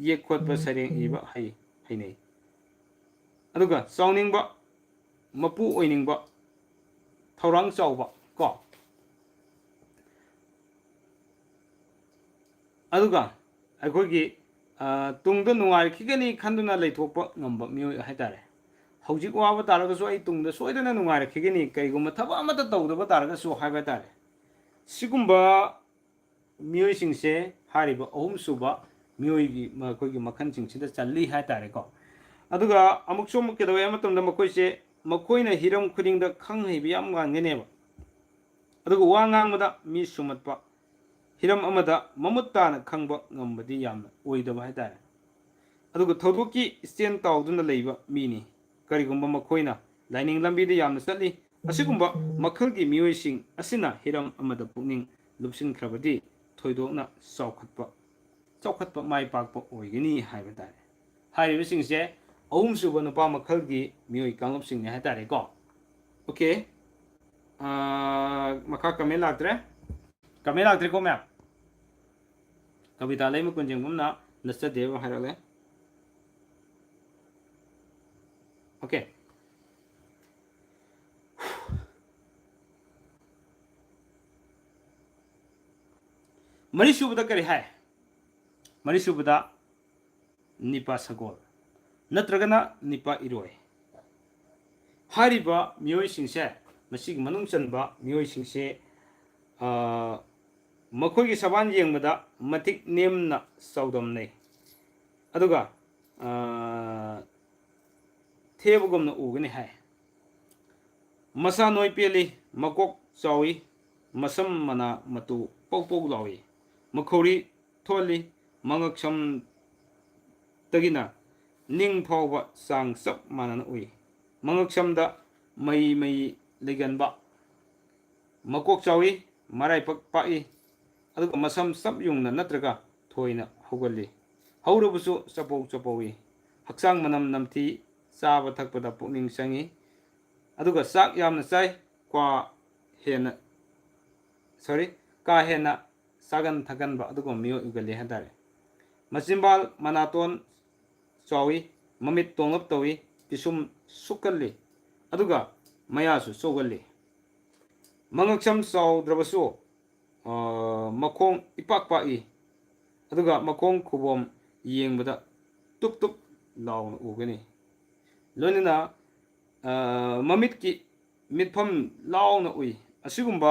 ꯌꯦꯛ ꯈꯣꯠꯄ ꯁꯩꯔꯦꯡ ꯏꯕ ꯍꯩꯅꯩ ꯑꯗꯨꯒ ꯆꯥꯎꯅꯤꯡꯕ ꯃꯄꯨ ꯑꯣꯏꯅꯤꯡꯕ ꯊꯧꯔꯥꯡ ꯆꯥꯎꯕ ꯀꯣ ꯑꯗꯨꯒ ꯑꯩꯈꯣꯏꯒꯤ ꯇꯨꯡꯗ ꯅꯨꯡꯉꯥꯏꯔꯛꯈꯤꯒꯅꯤ ꯈꯟꯗꯨꯅ ꯂꯩꯊꯣꯛꯄ ꯉꯝꯕ ꯃꯤꯑꯣꯏ ꯍꯥꯏꯇꯥꯔꯦ ꯍꯧꯖꯤꯛ ꯋꯥꯕ ꯇꯥꯔꯒꯁꯨ ꯑꯩ ꯇꯨꯡꯗ ꯁꯣꯏꯗꯅ ꯅꯨꯡꯉꯥꯏꯔꯛꯈꯤꯒꯅꯤ ꯀꯔꯤꯒꯨꯝꯕ ꯊꯕꯛ ꯑꯃꯠꯇ ꯇꯧꯗꯕ ꯇꯥꯔꯒꯁꯨ ꯍꯥꯏꯕ ꯇꯥꯔꯦ ꯁꯤꯒꯨꯝꯕ ꯃꯤꯑꯣꯏꯁꯤꯡꯁꯦ ꯍꯥꯏꯔꯤꯕ ꯑꯍꯨꯝꯁꯨꯕ ꯃꯤꯑꯣꯏꯒꯤ ꯑꯩꯈꯣꯏꯒꯤ ꯃꯈꯜꯁꯤꯡꯁꯤꯗ ꯆꯜꯂꯤ ꯍꯥꯏꯇꯥꯔꯦꯀꯣ ꯑꯗꯨꯒ ꯑꯃꯨꯛꯁꯨ ꯑꯃꯨꯛ ꯀꯩꯗꯧꯋꯦ ꯍꯥꯏꯕ ꯃꯇꯝꯗ ꯃꯈꯣꯏꯁꯦ ꯃꯈꯣꯏꯅ ꯍꯤꯔꯝ ꯈꯨꯗꯤꯡꯗ ꯈꯪ ꯍꯩꯕ ꯌꯥꯝ ꯉꯥꯟꯒꯅꯦꯕ ꯑꯗꯨꯒ ꯋꯥ ꯉꯥꯡꯕꯗ ꯃꯤ ꯁꯨꯝꯃꯠꯄ హిꯔꯝ ꯑꯃꯗ ꯃꯃꯨꯠ ꯇꯥꯅ ꯈꯪꯕ ꯉꯝꯕꯗꯤ ꯌꯥꯝꯅ ꯑꯣꯏꯗꯕ ꯍꯥꯏꯇꯥꯔꯦ ꯑꯗꯨꯒ ꯊꯧꯗꯣꯛꯀꯤ ꯏꯁꯇꯦꯟ ꯇꯥꯎꯗꯨꯅ ꯂꯩꯕ ꯃꯤꯅꯤ ꯀꯔꯤꯒꯨꯝꯕ ꯃꯈꯣꯏꯅ ꯂꯥꯏꯅꯤꯡ ꯂꯝꯕꯤꯗ ꯌꯥꯝꯅ ꯆꯠꯂꯤ ꯑꯁꯤꯒꯨꯝꯕ ꯃꯈꯜꯒꯤ ꯃꯤꯑꯣꯏꯁꯤꯡ ꯑꯁꯤꯅ ꯍꯤꯔꯝ ꯑꯃꯗ ꯄꯨꯛꯅꯤꯡ ꯂꯨꯞꯁꯤꯟꯈ꯭ꯔꯕꯗꯤ ꯊꯣꯏꯗꯣꯛꯅ ꯆꯥꯎꯈꯠꯄ ꯃꯥꯏ ꯄꯥꯛꯄ ꯑꯣꯏꯒꯅꯤ ꯍꯥꯏꯕ ꯇꯥꯔꯦ ꯍꯥꯏꯔꯤꯕꯁꯤꯡꯁꯦ ꯑꯍꯨꯝꯁꯨꯕ ꯅꯨꯄꯥ ꯃꯈꯜꯒꯤ ꯃꯤꯑꯣꯏ ꯀꯥꯡꯂꯨꯞꯁꯤꯡꯅꯤ ꯍꯥꯏꯇꯥꯔꯦꯀꯣ ꯑꯣꯀꯦ ꯃꯈꯥ ꯀꯃꯦꯟ ꯂꯥꯛꯇ꯭ꯔꯦꯀꯣ ꯃꯌꯥꯝ ꯀꯕꯤꯇꯥ ꯂꯩꯃ ꯀꯨꯟꯖꯦꯡꯒꯨꯝꯅ ꯅꯠꯆꯗꯦꯕ ꯍꯥꯏꯔꯛꯂꯦ ꯑꯣꯀꯦ ꯃꯔꯤꯁꯨꯕꯗ ꯀꯔꯤ ꯍꯥꯏ ꯃꯔꯤꯁꯨꯕꯗ ꯅꯤꯄꯥ ꯁꯒꯣꯜ ꯅꯠꯇ꯭ꯔꯒꯅ ꯅꯤꯄꯥ ꯏꯔꯣꯏ ꯍꯥꯏꯔꯤꯕ ꯃꯤꯑꯣꯏꯁꯤꯡꯁꯦ ꯃꯁꯤꯒꯤ ꯃꯅꯨꯡ ꯆꯟꯕ ꯃꯤꯑꯣꯏꯁꯤꯡꯁꯦ ꯃꯈꯣꯏꯒꯤ ꯁꯕꯥꯟ ꯌꯦꯡꯕꯗ ꯃꯇꯤꯛ ꯅꯦꯝꯅ ꯆꯥꯎꯗꯝꯅꯩ ꯑꯗꯨꯒ ꯊꯦꯕꯒꯨꯝꯅ ꯎꯒꯅꯤ ꯍꯥꯏ ꯃꯁꯥ ꯅꯣꯏ ꯄꯦꯜꯂꯤ ꯃꯀꯣꯛ ꯆꯥꯎꯏ ꯃꯁꯝ ꯃꯅꯥ ꯃꯇꯨ ꯄꯧ ꯄꯧ ꯂꯥꯎꯏ ꯃꯈꯧꯔꯤ ꯊꯣꯜꯂꯤ ꯃꯉꯛ ꯁꯝꯗꯒꯤꯅ ꯅꯤꯡ ꯐꯥꯎꯕ ꯆꯥꯡ ꯆꯞ ꯃꯥꯟꯅꯅ ꯎꯏ ꯃꯉꯛ ꯁꯝꯗ ꯃꯩ ꯂꯩꯒꯟꯕ ꯃꯀꯣꯛ ꯆꯥꯎꯏ ꯃꯔꯥꯏꯄꯛ ꯄꯥꯛꯏ ꯑꯗꯨꯒ ꯃꯁꯝ ꯆꯞ ꯌꯨꯡꯅ ꯅꯠꯇ꯭ꯔꯒ ꯊꯣꯏꯅ ꯍꯧꯒꯜꯂꯤ ꯍꯧꯔꯕꯁꯨ ꯆꯄꯧꯏ ꯍꯛꯆꯥꯡ ꯃꯅꯝ ꯅꯝꯊꯤ ꯆꯥꯕ ꯊꯛꯄꯗ ꯄꯨꯛꯅꯤꯡ ꯆꯪꯏ ꯑꯗꯨꯒ ꯆꯥꯛ ꯌꯥꯝꯅ ꯆꯥꯏ ꯀꯥ ꯍꯦꯟꯅ ꯆꯥꯒꯟ ꯊꯛꯒꯟꯕ ꯑꯗꯨꯒꯨꯝꯕ ꯃꯤꯑꯣꯏ ꯑꯣꯏꯒꯜꯂꯤ ꯍꯥꯏꯇꯥꯔꯦ ꯃꯆꯤꯟꯕꯥꯜ ꯃꯅꯥꯇꯣꯟ ꯆꯥꯎꯏ ꯃꯃꯤꯠ ꯇꯣꯡꯂꯞ ꯇꯧꯏ ꯄꯤꯁꯨꯝ ꯁꯨꯛꯀꯜꯂꯤ ꯑꯗꯨꯒ ꯃꯌꯥꯁꯨ ꯆꯧꯒꯜꯂꯤ ꯃꯉꯛꯁꯝ ꯆꯥꯎꯗ꯭ꯔꯕꯁꯨ ꯃꯈꯣꯡ ꯏꯄꯥꯛ ꯄꯥꯛꯏ ꯑꯗꯨꯒ ꯃꯈꯣꯡ ꯈꯨꯕꯣꯝ ꯌꯦꯡꯕꯗ ꯇꯨꯞ ꯇꯨꯞ ꯂꯥꯎꯅ ꯎꯒꯅꯤ ꯂꯣꯏꯅꯅ ꯃꯃꯤꯠꯀꯤ ꯃꯤꯠꯐꯝ ꯂꯥꯎꯅ ꯎꯏ ꯑꯁꯤꯒꯨꯝꯕ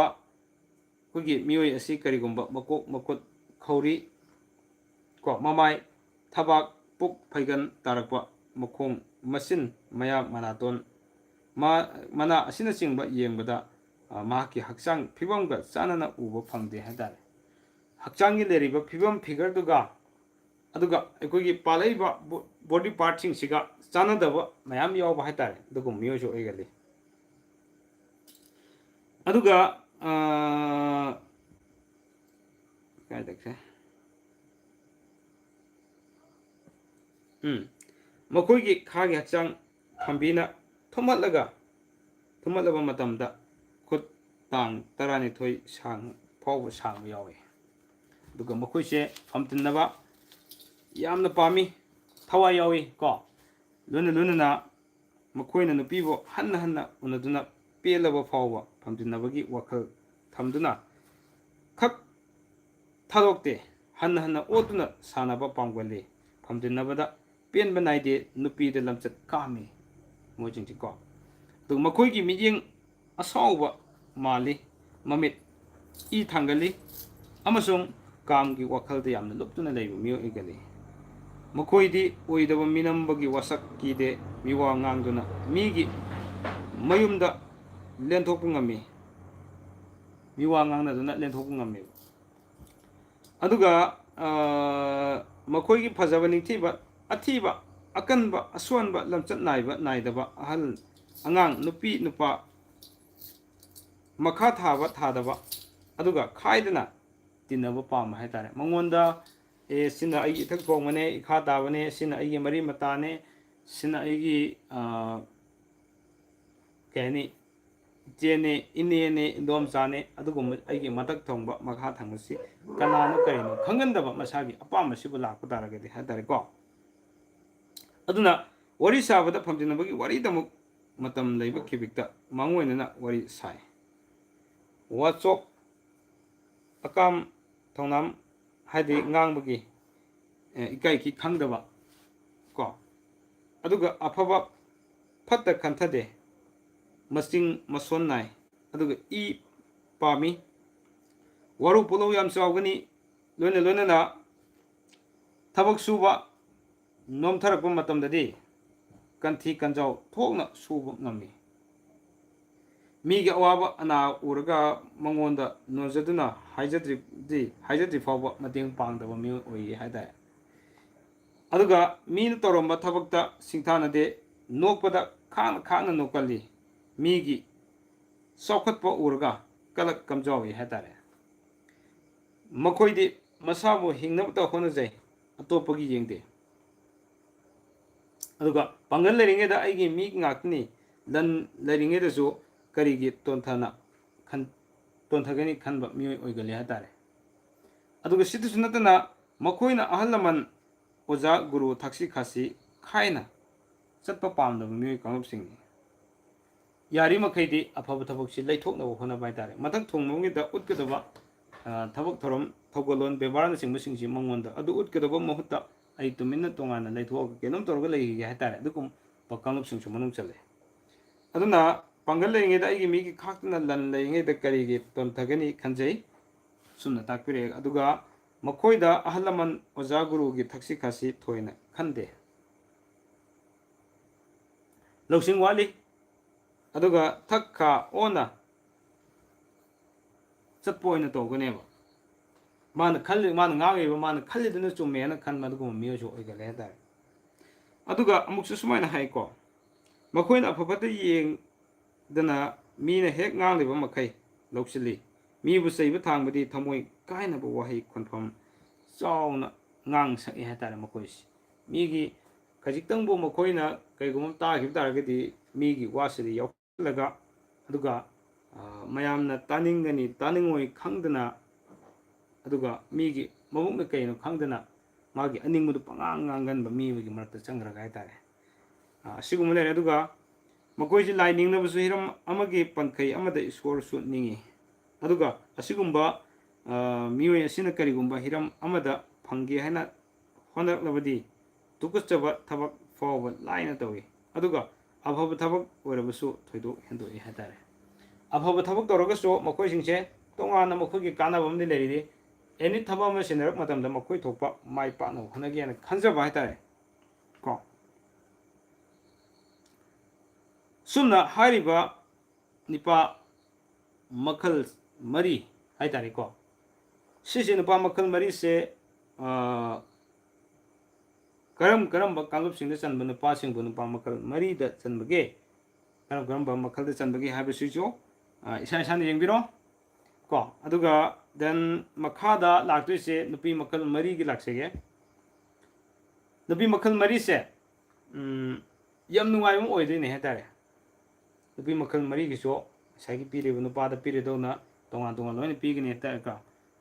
ꯑꯩꯈꯣꯏꯒꯤ ꯃꯤꯑꯣꯏ ꯑꯁꯤ ꯀꯔꯤꯒꯨꯝꯕ ꯃꯀꯣꯛ ꯃꯈꯨꯠ ꯈꯧꯔꯤ ꯃꯃꯥꯏ ꯊꯕꯥꯛ ꯄꯨꯛ ꯐꯩꯒꯟ ꯇꯥꯔꯛꯄ ꯃꯈꯣꯡ ꯃꯆꯤꯟ ꯃꯌꯥ ꯃꯅꯥꯇꯣꯟ ꯃꯅꯥ ꯑꯁꯤꯅꯆꯤꯡꯕ ꯌꯦꯡꯕꯗ ꯃꯍꯥꯛꯀꯤ ꯍꯛꯆꯥꯡ ꯐꯤꯕꯝꯒ ꯆꯥꯟꯅꯅ ꯎꯕ ꯐꯪꯗꯦ ꯍꯥꯏꯇꯥꯔꯦ ꯍꯛꯆꯥꯡꯒꯤ ꯂꯩꯔꯤꯕ ꯐꯤꯕꯝ ꯐꯤꯒꯔꯗꯨꯒ ꯑꯗꯨꯒ ꯑꯩꯈꯣꯏꯒꯤ ꯄꯥꯜꯂꯛꯏꯕ ꯕꯣꯗꯤ ꯄꯥꯔꯠꯁꯤꯡꯁꯤꯒ ꯆꯥꯟꯅꯗꯕ ꯃꯌꯥꯝ ꯌꯥꯎꯕ ꯍꯥꯏꯇꯥꯔꯦ ꯑꯗꯨꯒꯨꯝꯕ ꯃꯤꯑꯣꯏꯁꯨ ꯑꯣꯏꯒꯜꯂꯤ ꯑꯗꯨꯒ ꯀꯥꯏꯗꯈ꯭ꯔꯦ ꯃꯈꯣꯏꯒꯤ ꯈꯥꯒꯤ ꯍꯛꯆꯥꯡ ꯐꯝꯕꯤꯅ ꯊꯨꯝꯍꯠꯂꯕ ꯃꯇꯝꯗ ꯈꯨꯠ ꯇꯥꯡ 12 ꯐꯥꯎꯕ ꯁꯥꯡꯕ ꯌꯥꯎꯏ ꯑꯗꯨꯒ ꯃꯈꯣꯏꯁꯦ ꯐꯝꯇꯤꯟꯅꯕ ꯌꯥꯝꯅ ꯄꯥꯝꯃꯤ ꯊꯋꯥꯏ ꯌꯥꯎꯏ ꯀꯣ ꯂꯣꯏꯅꯅ ꯃꯈꯣꯏꯅ ꯅꯨꯄꯤꯕꯨ ꯍꯟꯅ ꯍꯟꯅ ꯎꯅꯗꯨꯅ ꯄꯦꯜꯂꯕ ꯐꯥꯎꯕ ꯐꯝꯇꯤꯟꯅꯕꯒꯤ ꯋꯥꯈꯜ ꯊꯝꯗꯨꯅ ꯈꯛ ꯊꯥꯗꯣꯛꯇꯦ ꯍꯟꯅ ꯍꯟꯅ ꯑꯣꯠꯇꯨꯅ ꯁꯥꯟꯅꯕ ꯄꯥꯝꯒꯜꯂꯤ ꯐꯝꯇꯤꯟꯅꯕꯗ ꯄꯦꯟꯕ ꯅꯥꯏꯗꯦ ꯅꯨꯄꯤꯗ ꯂꯝꯆꯠ ꯀꯥꯝꯃꯤ ꯃꯣꯏꯁꯤꯡꯁꯤ ꯀꯣ ꯑꯗꯨꯒ ꯃꯈꯣꯏꯒꯤ ꯃꯤꯠꯌꯦꯡ ꯑꯁꯥꯎꯕ ꯃꯥꯜꯂꯤ ꯃꯃꯤꯠ ꯏ ꯊꯥꯡꯒꯜꯂꯤ ꯑꯃꯁꯨꯡ ꯀꯥꯝꯒꯤ ꯋꯥꯈꯜꯗ ꯌꯥꯝꯅ ꯂꯨꯞꯇꯨꯅ ꯂꯩꯕ ꯃꯤꯑꯣꯏ ꯑꯣꯏꯒꯜꯂꯤ ꯃꯈꯣꯏꯗꯤ ꯑꯣꯏꯗꯕ ꯃꯤꯅꯝꯕꯒꯤ ꯋꯥꯁꯛ ꯀꯤꯗꯦ ꯃꯤꯋꯥ ꯉꯥꯡꯗꯨꯅ ꯃꯤꯒꯤ ꯃꯌꯨꯝꯗ ꯂꯦꯟꯊꯣꯛꯄ ꯉꯝꯃꯤ ꯃꯤꯋꯥ ꯉꯥꯡꯅꯗꯨꯅ ꯂꯦꯟꯊꯣꯛꯄ ꯉꯝꯃꯦꯕ ꯑꯗꯨꯒ ꯃꯈꯣꯏꯒꯤ ꯐꯖꯕ ꯅꯤꯡꯊꯤꯕ ꯑꯊꯤꯕ ꯑꯀꯟꯕ ꯑꯁꯣꯟꯕ ꯂꯝꯆꯠ ꯅꯥꯏꯕ ꯅꯥꯏꯗꯕ ꯑꯍꯜ ꯑꯉꯥꯡ ꯅꯨꯄꯤ ꯅꯨꯄꯥ ꯃꯈꯥ ꯊꯥꯕ ꯊꯥꯗꯕ ꯑꯗꯨꯒ ꯈꯥꯏꯗꯅ ꯇꯤꯟꯅꯕ ꯄꯥꯝꯕ ꯍꯥꯏꯇꯥꯔꯦ ꯃꯉꯣꯟꯗ ꯁꯤꯅ ꯑꯩꯒꯤ ꯏꯊꯛ ꯊꯣꯡꯕꯅꯦ ꯏꯈꯥ ꯇꯥꯕꯅꯦ ꯁꯤꯅ ꯑꯩꯒꯤ ꯃꯔꯤ ꯃꯇꯥꯅꯦ ꯁꯤꯅ ꯑꯩꯒꯤ ꯀꯩ ꯍꯥꯏꯅꯤ ꯏꯆꯦꯅꯦ ꯏꯅꯦꯅꯦ ꯏꯟꯗꯣꯝꯆꯥꯅꯦ ꯑꯗꯨꯒꯨꯝꯕ ꯑꯩꯒꯤ ꯃꯊꯛ ꯊꯣꯡꯕ ꯃꯈꯥ ꯊꯪꯕꯁꯤ ꯀꯅꯥꯅꯣ ꯀꯔꯤꯅꯣ ꯈꯪꯒꯟꯗꯕ ꯃꯁꯥꯒꯤ ꯑꯄꯥꯝꯕꯁꯤꯕꯨ ꯂꯥꯛꯄ ꯇꯥꯔꯒꯗꯤ ꯍꯥꯏꯇꯥꯔꯦꯀꯣ ꯑꯗꯨꯅ ꯋꯥꯔꯤ ꯁꯥꯕꯗ ꯐꯝꯖꯤꯟꯅꯕꯒꯤ ꯋꯥꯔꯤꯗꯃꯛ ꯃꯇꯝ ꯂꯩꯕ ꯈꯤꯕꯤꯛꯇ ꯃꯥꯡꯑꯣꯏꯅꯅ ꯋꯥꯔꯤ ꯁꯥꯏ ꯋꯥꯆꯣꯛ ꯑꯀꯥꯝ ꯊꯧꯅꯥꯝ ꯍꯥꯏꯗꯤ ꯉꯥꯡꯕꯒꯤ ꯏꯀꯥꯏꯈꯤ ꯈꯪꯗꯕ ꯀꯣ ꯑꯗꯨꯒ ꯑꯐꯕ ꯐꯠꯇ ꯈꯟꯊꯗꯦ ꯃꯆꯤꯡ ꯃꯁꯣꯟ ꯅꯥꯏ ꯑꯗꯨꯒ ꯏ ꯄꯥꯝꯃꯤ ꯋꯥꯔꯧ ꯄꯨꯛꯂꯧ ꯌꯥꯝ ꯆꯥꯎꯒꯅꯤ ꯂꯣꯏꯅꯅ ꯊꯕꯛ ꯁꯨꯕ ꯅꯣꯝꯊꯔꯛꯄ ꯃꯇꯝꯗꯗꯤ ꯀꯟꯊꯤ ꯀꯟꯖꯥꯎ ꯊꯣꯛꯅ ꯁꯨꯕ ꯉꯝꯃꯤ ꯃꯤꯒꯤ ꯑꯋꯥꯕ ꯑꯅꯥ ꯎꯔꯒ ꯃꯉꯣꯟꯗ ꯅꯣꯟꯖꯗꯨꯅ ꯍꯥꯏꯖꯗ꯭ꯔꯤ ꯐꯥꯎꯕ ꯃꯇꯦꯡ ꯄꯥꯡꯗꯕ ꯃꯤꯑꯣꯏ ꯑꯣꯏꯌꯦ ꯍꯥꯏꯇꯥꯔꯦ ꯑꯗꯨꯒ ꯃꯤꯅ ꯇꯧꯔꯝꯕ ꯊꯕꯛꯇ ꯁꯤꯡꯊꯥꯅꯗꯦ ꯅꯣꯛꯄꯗ ꯈꯥꯡꯅ ꯅꯣꯛꯀꯜꯂꯤ ꯃꯤꯒꯤ ꯆꯥꯎꯈꯠꯄ ꯎꯔꯒ ꯀꯂꯛ ꯀꯝꯖꯥꯎꯏ ꯍꯥꯏꯇꯥꯔꯦ ꯃꯈꯣꯏꯗꯤ ꯃꯁꯥꯕꯨ ꯍꯤꯡꯅꯕꯇ ꯍꯣꯠꯅꯖꯩ ꯑꯇꯣꯞꯄꯒꯤ ꯌꯦꯡꯗꯦ ꯑꯗꯨꯒ ꯄꯥꯡꯒꯜ ꯂꯩꯔꯤꯉꯩꯗ ꯑꯩꯒꯤ ꯃꯤ ꯉꯥꯛꯇꯅꯤ ꯂꯟ ꯂꯩꯔꯤꯉꯩꯗꯁꯨ ꯀꯔꯤꯒꯤ ꯇꯣꯟꯊꯒꯅꯤ ꯈꯟꯕ ꯃꯤꯑꯣꯏ ꯑꯣꯏꯒꯜꯂꯤ ꯍꯥꯏꯇꯥꯔꯦ ꯑꯗꯨꯒ ꯁꯤꯇꯁꯨ ꯅꯠꯇꯅ ꯃꯈꯣꯏꯅ ꯑꯍꯜ ꯂꯃꯟ ꯑꯣꯖꯥ ꯒꯨꯔꯨ ꯊꯛꯁꯤ ꯈꯥꯁꯤ ꯈꯥꯏꯅ ꯆꯠꯄ ꯄꯥꯝꯗꯕ ꯃꯤꯑꯣꯏ ꯀꯥꯡꯂꯨꯞꯁꯤꯡꯅꯤ ꯌꯥꯔꯤꯃꯈꯩꯗꯤ ꯑꯐꯕ ꯊꯕꯛꯁꯤ ꯂꯩꯊꯣꯛꯅꯕ ꯍꯣꯠꯅꯕ ꯍꯥꯏꯇꯥꯔꯦ ꯃꯊꯛ ꯊꯣꯡꯕꯒꯤꯗ ꯎꯠꯀꯗꯕ ꯊꯕꯛ ꯊꯧꯔꯝ ꯊꯧꯒꯜꯂꯣꯟ ꯕꯦꯕꯥꯔꯅꯆꯤꯡꯕꯁꯤꯡꯁꯤ ꯃꯉꯣꯟꯗ ꯑꯗꯨ ꯎꯠꯀꯗꯕ ꯃꯍꯨꯠꯇ ꯑꯩ ꯇꯨꯃꯤꯟꯅ ꯇꯣꯉꯥꯟꯅ ꯂꯩꯊꯣꯛꯑꯒ ꯀꯩꯅꯣꯝ ꯇꯧꯔꯒ ꯂꯩꯈꯤꯒꯦ ꯍꯥꯏꯇꯥꯔꯦ ꯑꯗꯨꯒꯨꯝꯕ ꯀꯥꯡꯂꯨꯞꯁꯤꯡꯁꯨ ꯃꯅꯨꯡ ꯆꯜꯂꯦ ꯑꯗꯨꯅ ꯄꯥꯡꯒꯜ ꯂꯩꯔꯤꯉꯩꯗ ꯑꯩꯒꯤ ꯃꯤꯒꯤ ꯈꯥꯛꯇꯨꯅ ꯂꯟ ꯂꯩꯔꯤꯉꯩꯗ ꯀꯔꯤꯒꯤ ꯇꯣꯟꯊꯒꯅꯤ ꯈꯟꯖꯩ ꯁꯨꯝꯅ ꯇꯥꯛꯄꯤꯔꯛꯑꯦ ꯑꯗꯨꯒ ꯃꯈꯣꯏꯗ ꯑꯍꯜ ꯂꯃꯟ ꯑꯣꯖꯥ ꯒꯨꯔꯨꯒꯤ ꯊꯛꯁꯤ ꯈꯥꯁꯤ ꯊꯣꯏꯅ ꯈꯟꯗꯦ ꯂꯧꯁꯤꯡ ꯋꯥꯠꯂꯤ ꯑꯗꯨꯒ ꯊꯛ ꯈꯥ ꯑꯣꯟꯅ ꯆꯠꯄ ꯑꯣꯏꯅ ꯇꯧꯒꯅꯦꯕ ꯃꯥꯅ ꯉꯥꯡꯉꯤꯕ ꯃꯥꯅ ꯈꯜꯂꯤꯗꯨꯅ ꯆꯨꯝꯃꯦꯅ ꯈꯟꯕ ꯑꯗꯨꯒꯨꯝꯕ ꯃꯤꯑꯣꯏꯁꯨ ꯑꯣꯏꯒꯜꯂꯦ ꯍꯥꯏꯇꯥꯔꯦ ꯑꯗꯨꯒ ꯑꯃꯨꯛꯁꯨ ꯁꯨꯃꯥꯏꯅ ꯍꯥꯏꯀꯣ ꯃꯈꯣꯏꯅ ꯑꯐꯕꯇ ꯌꯦꯡꯗꯅ ꯃꯤꯅ ꯍꯦꯛ ꯉꯥꯡꯂꯤꯕ ꯃꯈꯩ ꯂꯧꯁꯤꯜꯂꯤ ꯃꯤꯕꯨ ꯆꯩꯕ ꯊꯥꯡꯕꯗꯤ ꯊꯃꯣꯏ ꯀꯥꯏꯅꯕ ꯋꯥꯍꯩ ꯈꯣꯟꯐꯝ ꯆꯥꯎꯅ ꯉꯥꯡ ꯁꯛꯏ ꯍꯥꯏꯇꯥꯔꯦ ꯃꯈꯣꯏꯁꯤ ꯃꯤꯒꯤ ꯈꯖꯤꯛꯇꯪꯕꯨ ꯃꯈꯣꯏꯅ ꯀꯔꯤꯒꯨꯝꯕ ꯇꯥꯈꯤꯕ ꯇꯥꯔꯒꯗꯤ ꯃꯤꯒꯤ ꯋꯥꯁꯤꯗ ꯌꯥꯎꯁꯤꯜꯂꯒ ꯑꯗꯨꯒ ꯃꯌꯥꯝꯅ ꯇꯥꯅꯤꯡꯒꯅꯤ ꯇꯥꯅꯤꯡꯉꯣꯏ ꯈꯪꯗꯅ ꯑꯗꯨꯒ ꯃꯤꯒꯤ ꯃꯕꯨꯛꯅ ꯀꯩꯅꯣ ꯈꯪꯗꯅ ꯃꯥꯒꯤ ꯑꯅꯤꯡꯕꯗꯨ ꯄꯉꯥꯡ ꯉꯥꯡꯒꯟꯕ ꯃꯤꯑꯣꯏꯒꯤ ꯃꯔꯛꯇ ꯆꯪꯈ꯭ꯔꯒ ꯍꯥꯏꯇꯥꯔꯦ ꯑꯁꯤꯒꯨꯝꯕ ꯂꯩꯔꯦ ꯑꯗꯨꯒ ꯃꯈꯣꯏꯁꯤ ꯂꯥꯏ ꯅꯤꯡꯅꯕꯁꯨ ꯍꯤꯔꯝ ꯑꯃꯒꯤ ꯄꯟꯈꯩ ꯑꯃꯗ ꯏꯁꯣꯔꯁꯨ ꯅꯤꯡꯉꯤ ꯑꯗꯨꯒ ꯑꯁꯤꯒꯨꯝꯕ ꯃꯤꯑꯣꯏ ꯑꯁꯤꯅ ꯀꯔꯤꯒꯨꯝꯕ ꯍꯤꯔꯝ ꯑꯃꯗ ꯐꯪꯒꯦ ꯍꯥꯏꯅ ꯍꯣꯠꯅꯔꯛꯂꯕꯗꯤ ꯇꯨꯀꯠꯆꯕ ꯊꯕꯛ ꯐꯥꯎꯕ ꯂꯥꯏꯅ ꯇꯧꯏ ꯑꯗꯨꯒ ꯑꯐꯕ ꯊꯕꯛ ꯑꯣꯏꯔꯕꯁꯨ ꯊꯣꯏꯗꯣꯛ ꯍꯦꯟꯗꯣꯛꯏ ꯍꯥꯏꯇꯥꯔꯦ ꯑꯐꯕ ꯊꯕꯛ ꯇꯧꯔꯒꯁꯨ ꯃꯈꯣꯏꯁꯤꯡꯁꯦ ꯇꯣꯉꯥꯟꯅ ꯃꯈꯣꯏꯒꯤ ꯀꯥꯟꯅꯕ ꯑꯃꯗꯤ ꯂꯩꯔꯤꯗꯤ ꯑꯦꯅꯤ ꯊꯕꯛ ꯑꯃ ꯁꯤꯟꯅꯔꯛ ꯃꯇꯝꯗ ꯃꯈꯣꯏ ꯊꯣꯛꯄ ꯃꯥꯏ ꯄꯥꯛꯅꯕ ꯍꯣꯠꯅꯒꯦꯅ ꯈꯟꯖꯕ ꯍꯥꯏꯇꯥꯔꯦ ꯀꯣ ꯁꯨꯝꯅ ꯍꯥꯏꯔꯤꯕ ꯅꯤꯄꯥ ꯃꯈꯜ ꯃꯔꯤ ꯍꯥꯏꯇꯥꯔꯦꯀꯣ ꯁꯤꯁꯦ ꯅꯨꯄꯥ ꯃꯈꯜ ꯃꯔꯤꯁꯦ ꯀꯔꯝꯕ ꯀꯥꯡꯂꯨꯞꯁꯤꯡꯗ ꯆꯟꯕ ꯅꯨꯄꯥꯁꯤꯡꯕꯨ ꯅꯨꯄꯥ ꯃꯈꯜ ꯃꯔꯤꯗ ꯆꯟꯕꯒꯦ ꯀꯔꯝꯕ ꯃꯈꯜꯗ ꯆꯟꯕꯒꯦ ꯍꯥꯏꯕꯁꯤꯁꯨ ꯏꯁꯥ ꯏꯁꯥꯅ ꯌꯦꯡꯕꯤꯔꯣ ꯀꯣ ꯑꯗꯨꯒ ꯗꯦꯟ ꯃꯈꯥꯗ ꯂꯥꯛꯇꯣꯏꯁꯦ ꯅꯨꯄꯤ ꯃꯈꯜ ꯃꯔꯤꯒꯤ ꯂꯥꯛꯆꯒꯦ ꯅꯨꯄꯤ ꯃꯈꯜ ꯃꯔꯤꯁꯦ ꯌꯥꯝ ꯅꯨꯡꯉꯥꯏꯕ ꯑꯃ ꯑꯣꯏꯗꯣꯏꯅꯦ ꯍꯥꯏꯇꯥꯔꯦ ꯅꯨꯄꯤ ꯃꯈꯜ ꯃꯔꯤꯒꯤꯁꯨ ꯉꯁꯥꯏꯒꯤ ꯄꯤꯔꯤꯕ ꯅꯨꯄꯥꯗ ꯄꯤꯔꯤꯗꯧꯅ ꯇꯣꯉꯥꯟ ꯇꯣꯉꯥꯟ ꯂꯣꯏꯅ ꯄꯤꯒꯅꯤ ꯍꯥꯏꯇꯥꯔꯦꯀꯣ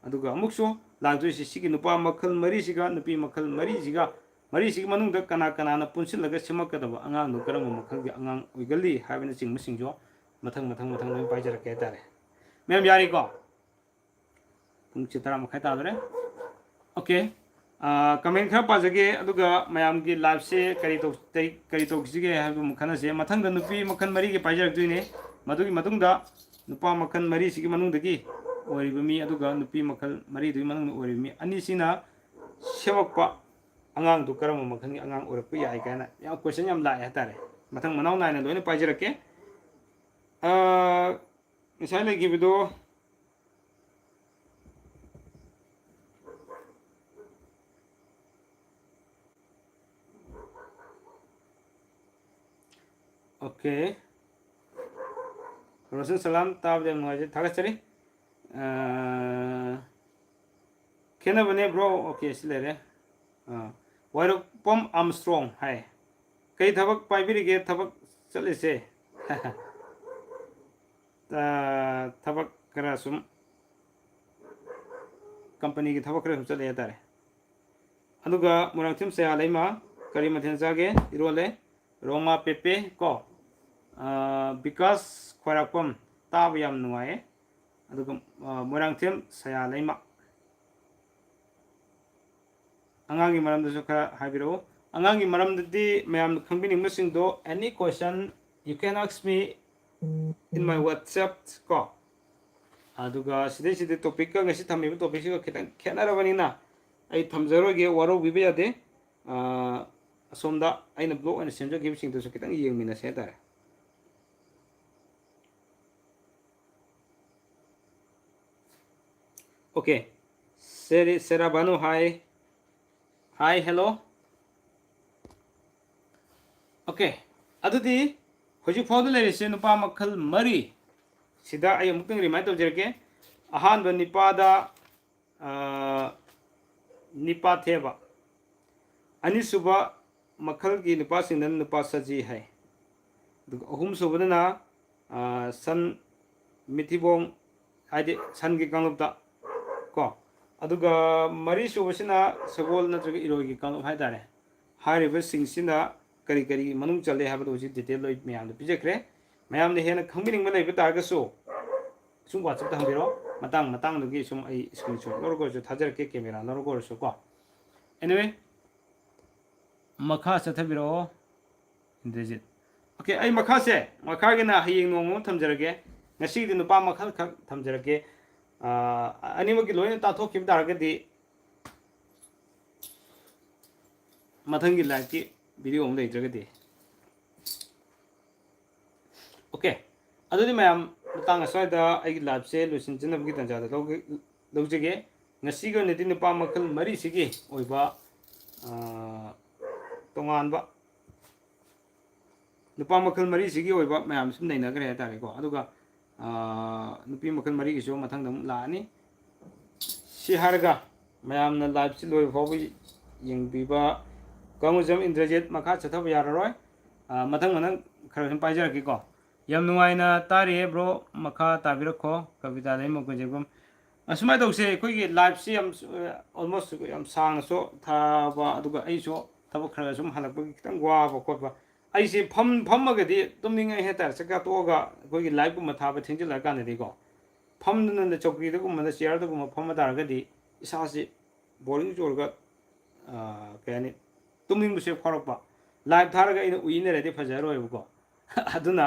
ꯑꯗꯨꯒ ꯑꯃꯨꯛꯁꯨ ꯂꯥꯛꯇꯣꯏꯁꯤ ꯁꯤꯒꯤ ꯅꯨꯄꯥ ꯃꯈꯜ ꯃꯔꯤꯁꯤꯒ ꯅꯨꯄꯤ ꯃꯈꯜ ꯃꯔꯤꯁꯤꯒꯤ ꯃꯅꯨꯡꯗ ꯀꯅꯥ ꯀꯅꯥꯅ ꯄꯨꯟꯁꯤꯜꯂꯒ ꯁꯦꯝꯃꯛꯀꯗꯕ ꯑꯉꯥꯡꯗꯨ ꯀꯔꯝꯕ ꯃꯈꯜꯒꯤ ꯑꯉꯥꯡ ꯑꯣꯏꯒꯜꯂꯤ ꯍꯥꯏꯕꯅꯆꯤꯡꯕꯁꯤꯡꯁꯨ ꯃꯊꯪ ꯂꯣꯏꯅ ꯄꯥꯏꯖꯔꯛꯀꯦ ꯍꯥꯏꯇꯥꯔꯦ ꯃꯌꯥꯝ ꯌꯥꯔꯤꯀꯣ ꯄꯨꯡꯁꯤ 10:30 ꯇꯥꯗꯣꯔꯦ 오케이 कमेंट खरा पाजगे अदुगा मयाम की लाइफ से करी तौसिगे हाइबु खनसे मथंग नुपी मखन मरी के पाइजरक्तुइने मदुगी मतुंगदा नुपा मखन मरी सिगी मनुंगदगी ओरिबु मी अदुगा नुपी मखल मरी दुई मनुंग ओरिबु मी अनिसिना सेवकपा अंगांग दु करम मखन की अंगांग ओरपु याइ काना या क्वेश्चन याम लाए हतारे मथंग मनाव नाइना लोइना पाइजरके मिसाल लेगिबिदो ओके रोशन सलाम ताब जम नोजे थागचरी खेना बने ब्रो ओके सिलेरे वायरपम आर्मस्ट्रांग हाय कई थबक पाइबिरिगे थबक चलेसे थबक करा सुम कंपनी की थबक करा चले तारे अदुगा मुरांगथिम से आलेमा करी मथेन जागे इरोले रोमा पेपे को बिकास खोराकपम ताब याम नुआए अदुगा मोरांगथेम सया लेमा अंगांगी मरमदसु खरा हाबिरो अंगांगी मरमददी मयाम खंबिनिंगबसिंगदो any question you can ask me in my WhatsApp को अदुगा सिदे टॉपिक का ngasi थमिबो टॉपिक सिगा खितंग खेनारबनिना आई थमजरोगे वारो बिबे यादे असोमदा आइना ब्लॉग अन सेमजगिबसिंगदसु खितंग येंगमिनसे तारे ओके सेराबानु हाय हेलो ओके अदुदी होजि फाउद लेरिसे नुपा मखल मरी सिदा आई अमुक्तंग रिमाइंड तौजरके अहानब निपादा निपा थेबा अनिसुबा मखल की नुपा सिंगन नुपा सजी है अहुम सुबदना सन मिथिबोंग आदि सन की कांगलुपता को अदुगा मरी सुबसिना सगोल नत्रग इरोगी कांगलुप हाइतारे हारिबा सिंगसिना करी करी मनुंग चले हाबदो जि डिटेल लोइ मयाम पिजखरे मयाम ने हेना खंबिनिंग लेबा तारगसु सुम WhatsApp हंबिरो मतंग दुगी सुम आई स्क्रीनशॉट लौरगो जो थाजरके कैमरा लौरगो सो को एनीवे मखा चथबिरो इंद्रजित ओके आई मखा से मखा गे ना हयेंग नोंगो थमजरगे ngasi di nupa makhal khak thamjarake animaki loina tathokib daragadi mathangi live ki video om leitragadi okay adudi mayam tang aswaida ai live se lusin jinabgi tanjada lojege ngasi go neti nupa makhal mari sigi oiba tonganba nupa makhal mari sigi oiba mayam sum nainagre hatare ko aduga नुपी मखल मरी की मथंग लानी सिहारगा ma'am live से लोई फाव येंबीबा कंगुजम इंद्रजित मखा चथब याररोय मथंग मनंग खर सम पाइजरकीको यम नुवाइना तारी bro मखा ताबिरखो कविता लेम मगजेगम असुमाय तौसे कोई लाइव से यम ऑलमोस्ट यम सांगसो थाबा अदुगा आइसो थबक खर सम हलकबगी खितंग वाबा खोबा ऐसे फमगदी तुमनिंग हेतार चका तोगा कोई लाइव को मथाबा थिंजल कानदीको फमदन चौकीदगुम चेयरदगुम फम तारगदी इसासे बोरिंग जोरगा कयानी तुमनिंगबसे फरकपा लाइव थारगा इन उइनरेदी फजरोयबको अदुना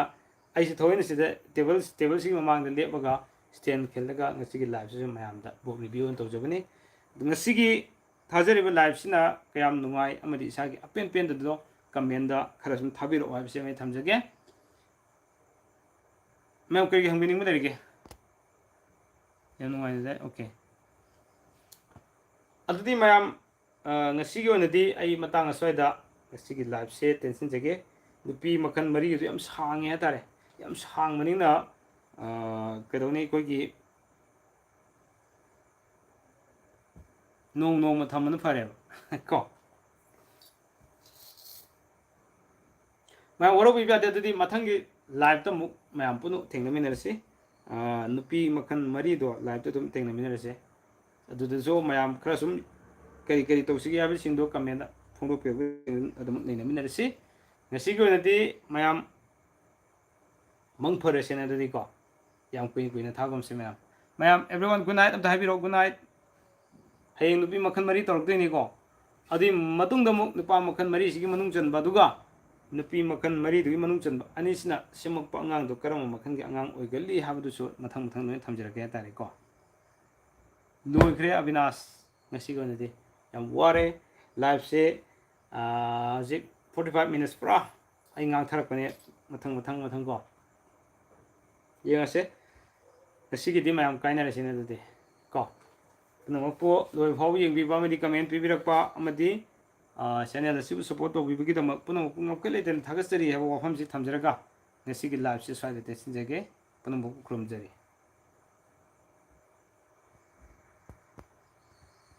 ऐसे थोइन सिदा टेबल सिंग ममांग लेबगा स्टैंड खेलगा ngasiगी लाइव से मयामदा बुक रिव्यू तौजबनी ngasiगी थाजरिबा लाइव सिना कयाम नुंगाई अमदि इसागी अपेन पेन ददो कमेंट खरसम थाबिरो हाइबसे मैं थमजगे ꯃꯌꯥꯝ ꯀꯔꯤꯒꯤ ꯍꯪꯕꯤꯅꯤꯡꯕ ꯂꯩꯔꯤꯒꯦ ꯌꯥꯝ ꯅꯨꯡꯉꯥꯏꯖꯔꯦ ꯑꯣꯀꯦ ꯑꯗꯨꯗꯤ ꯃꯌꯥꯝ ꯉꯁꯤꯒꯤ ꯑꯣꯏꯅꯗꯤ ꯑꯩ ꯃꯇꯥꯡ ꯑꯁ꯭ꯋꯥꯏꯗ ꯉꯁꯤꯒꯤ ꯂꯥꯏꯐꯁꯦ ꯇꯦꯟꯁꯤꯟꯖꯒꯦ ꯅꯨꯄꯤ ꯃꯈꯜ ꯃꯔꯤꯒꯤꯁꯨ ꯌꯥꯝ ꯁꯥꯡꯉꯦ ꯍꯥꯏꯇꯥꯔꯦ ꯌꯥꯝ ꯁꯥꯡꯕꯅꯤꯅ ꯀꯩꯗꯧꯅꯤ ꯑꯩꯈꯣꯏꯒꯤ ꯅꯣꯡꯃ ꯊꯝꯕꯅ ꯐꯔꯦꯕ ꯀꯣ ꯃꯌꯥꯝ ꯋꯥꯔꯧꯕꯤꯕ ꯌꯥꯗꯦ ꯑꯗꯨꯗꯤ ꯃꯊꯪꯒꯤ ꯂꯥꯏꯐꯇ ꯑꯃꯨꯛ ꯃꯌꯥꯝ ꯄꯨꯟꯅ ꯊꯦꯡꯅꯃꯤꯟꯅꯔꯁꯤ ꯅꯨꯄꯤ ꯃꯈꯜ ꯃꯔꯤꯗꯣ ꯂꯥꯏꯐꯇ ꯑꯗꯨꯝ ꯊꯦꯡꯅꯃꯤꯟꯅꯔꯁꯦ ꯑꯗꯨꯗꯁꯨ ꯃꯌꯥꯝ ꯈꯔ ꯁꯨꯝ ꯀꯔꯤ ꯀꯔꯤ ꯇꯧꯁꯤꯒꯦ ꯍꯥꯏꯕꯁꯤꯡꯗꯣ ꯀꯃꯦꯟꯗ ꯐꯣꯡꯗꯣꯛꯄꯤꯔꯛꯄ ꯑꯗꯨꯝ ꯅꯩꯅꯃꯤꯟꯅꯔꯁꯤ ꯉꯁꯤꯒꯤ ꯑꯣꯏꯅꯗꯤ ꯃꯌꯥꯝ ꯃꯪ ꯐꯔꯁꯦꯅ ꯑꯗꯨꯗꯤꯀꯣ ꯌꯥꯝ ꯀꯨꯏꯅ ꯊꯥꯒꯨꯝꯁꯤ ꯃꯌꯥꯝ ꯃꯌꯥꯝ ꯑꯦꯕ꯭ꯔꯤꯋꯥꯟ ꯒꯨꯗ ꯅꯥꯏꯠ ꯑꯝꯇ ꯍꯥꯏꯕꯤꯔꯛꯑꯣ ꯒꯨꯗ ꯅꯥꯏꯠ ꯍꯌꯦꯡ ꯅꯨꯄꯤ ꯃꯈꯜ ꯃꯔꯤ ꯇꯧꯔꯛꯇꯣꯏꯅꯤꯀꯣ ꯑꯗꯨꯒꯤ ꯃꯇꯨꯡꯗ ꯑꯃꯨꯛ ꯅꯨꯄꯥ ꯃꯈꯜ ꯃꯔꯤꯁꯤꯒꯤ ꯃꯅꯨꯡ ꯆꯟꯕ ꯑꯗꯨꯒ ꯅꯨꯄꯤ ꯃꯈꯜ ꯃꯔꯤꯗꯨꯒꯤ ꯃꯅꯨꯡ ꯆꯟꯕ ꯑꯅꯤꯁꯤꯅ ꯁꯦꯝꯃꯛꯄ ꯑꯉꯥꯡꯗꯣ ꯀꯔꯝꯕ ꯃꯈꯜꯒꯤ ꯑꯉꯥꯡ ꯑꯣꯏꯒꯜꯂꯤ ꯍꯥꯏꯕꯗꯨꯁꯨ ꯃꯊꯪ ꯂꯣꯏꯅ ꯊꯝꯖꯔꯛꯀꯦ ꯍꯥꯏꯇꯥꯔꯦꯀꯣ ꯂꯣꯏꯈ꯭ꯔꯦ ꯑꯕꯤꯅꯥꯁ ꯉꯁꯤꯒꯤ ꯑꯣꯏꯅꯗꯤ ꯌꯥꯝ ꯋꯥꯔꯦ ꯂꯥꯏꯐꯁꯦ ꯍꯧꯖꯤꯛ 45 ꯃꯤꯅꯠꯁ ꯄꯨꯔꯥ ꯑꯩ ꯉꯥꯡꯊꯔꯛꯄꯅꯦ ꯃꯊꯪ ꯀꯣ ꯌꯦꯡꯉꯁꯦ ꯉꯁꯤꯒꯤꯗꯤ ꯃꯌꯥꯝ ꯀꯥꯏꯅꯔꯁꯤꯅꯦ ꯑꯗꯨꯗꯤ ꯀꯣ ꯄꯨꯝꯅꯃꯛꯄꯨ ꯂꯣꯏꯕ ꯐꯥꯎꯕ ꯌꯦꯡꯕꯤꯕ ꯑꯃꯗꯤ ꯀꯃꯦꯟ ꯄꯤꯕꯤꯔꯛꯄ ꯑꯃꯗꯤ ꯆꯦꯅꯦꯜ ꯑꯁꯤꯕꯨ ꯁꯞꯄꯣꯔꯠ ꯇꯧꯕꯤꯕꯒꯤꯗꯃꯛ ꯄꯨꯝꯅꯃꯛꯄꯨ ꯉꯝꯈꯩ ꯂꯩꯇꯅ ꯊꯥꯒꯠꯆꯔꯤ ꯍꯥꯏꯕ ꯋꯥꯐꯝꯁꯤ ꯊꯝꯖꯔꯒ ꯉꯁꯤꯒꯤ ꯂꯥꯏꯐꯁꯤ ꯁ꯭ꯋꯥꯏꯗ ꯇꯦꯟꯁꯤꯟꯖꯒꯦ ꯄꯨꯝꯅꯃꯛꯄꯨ ꯈꯨꯔꯨꯝꯖꯔꯤ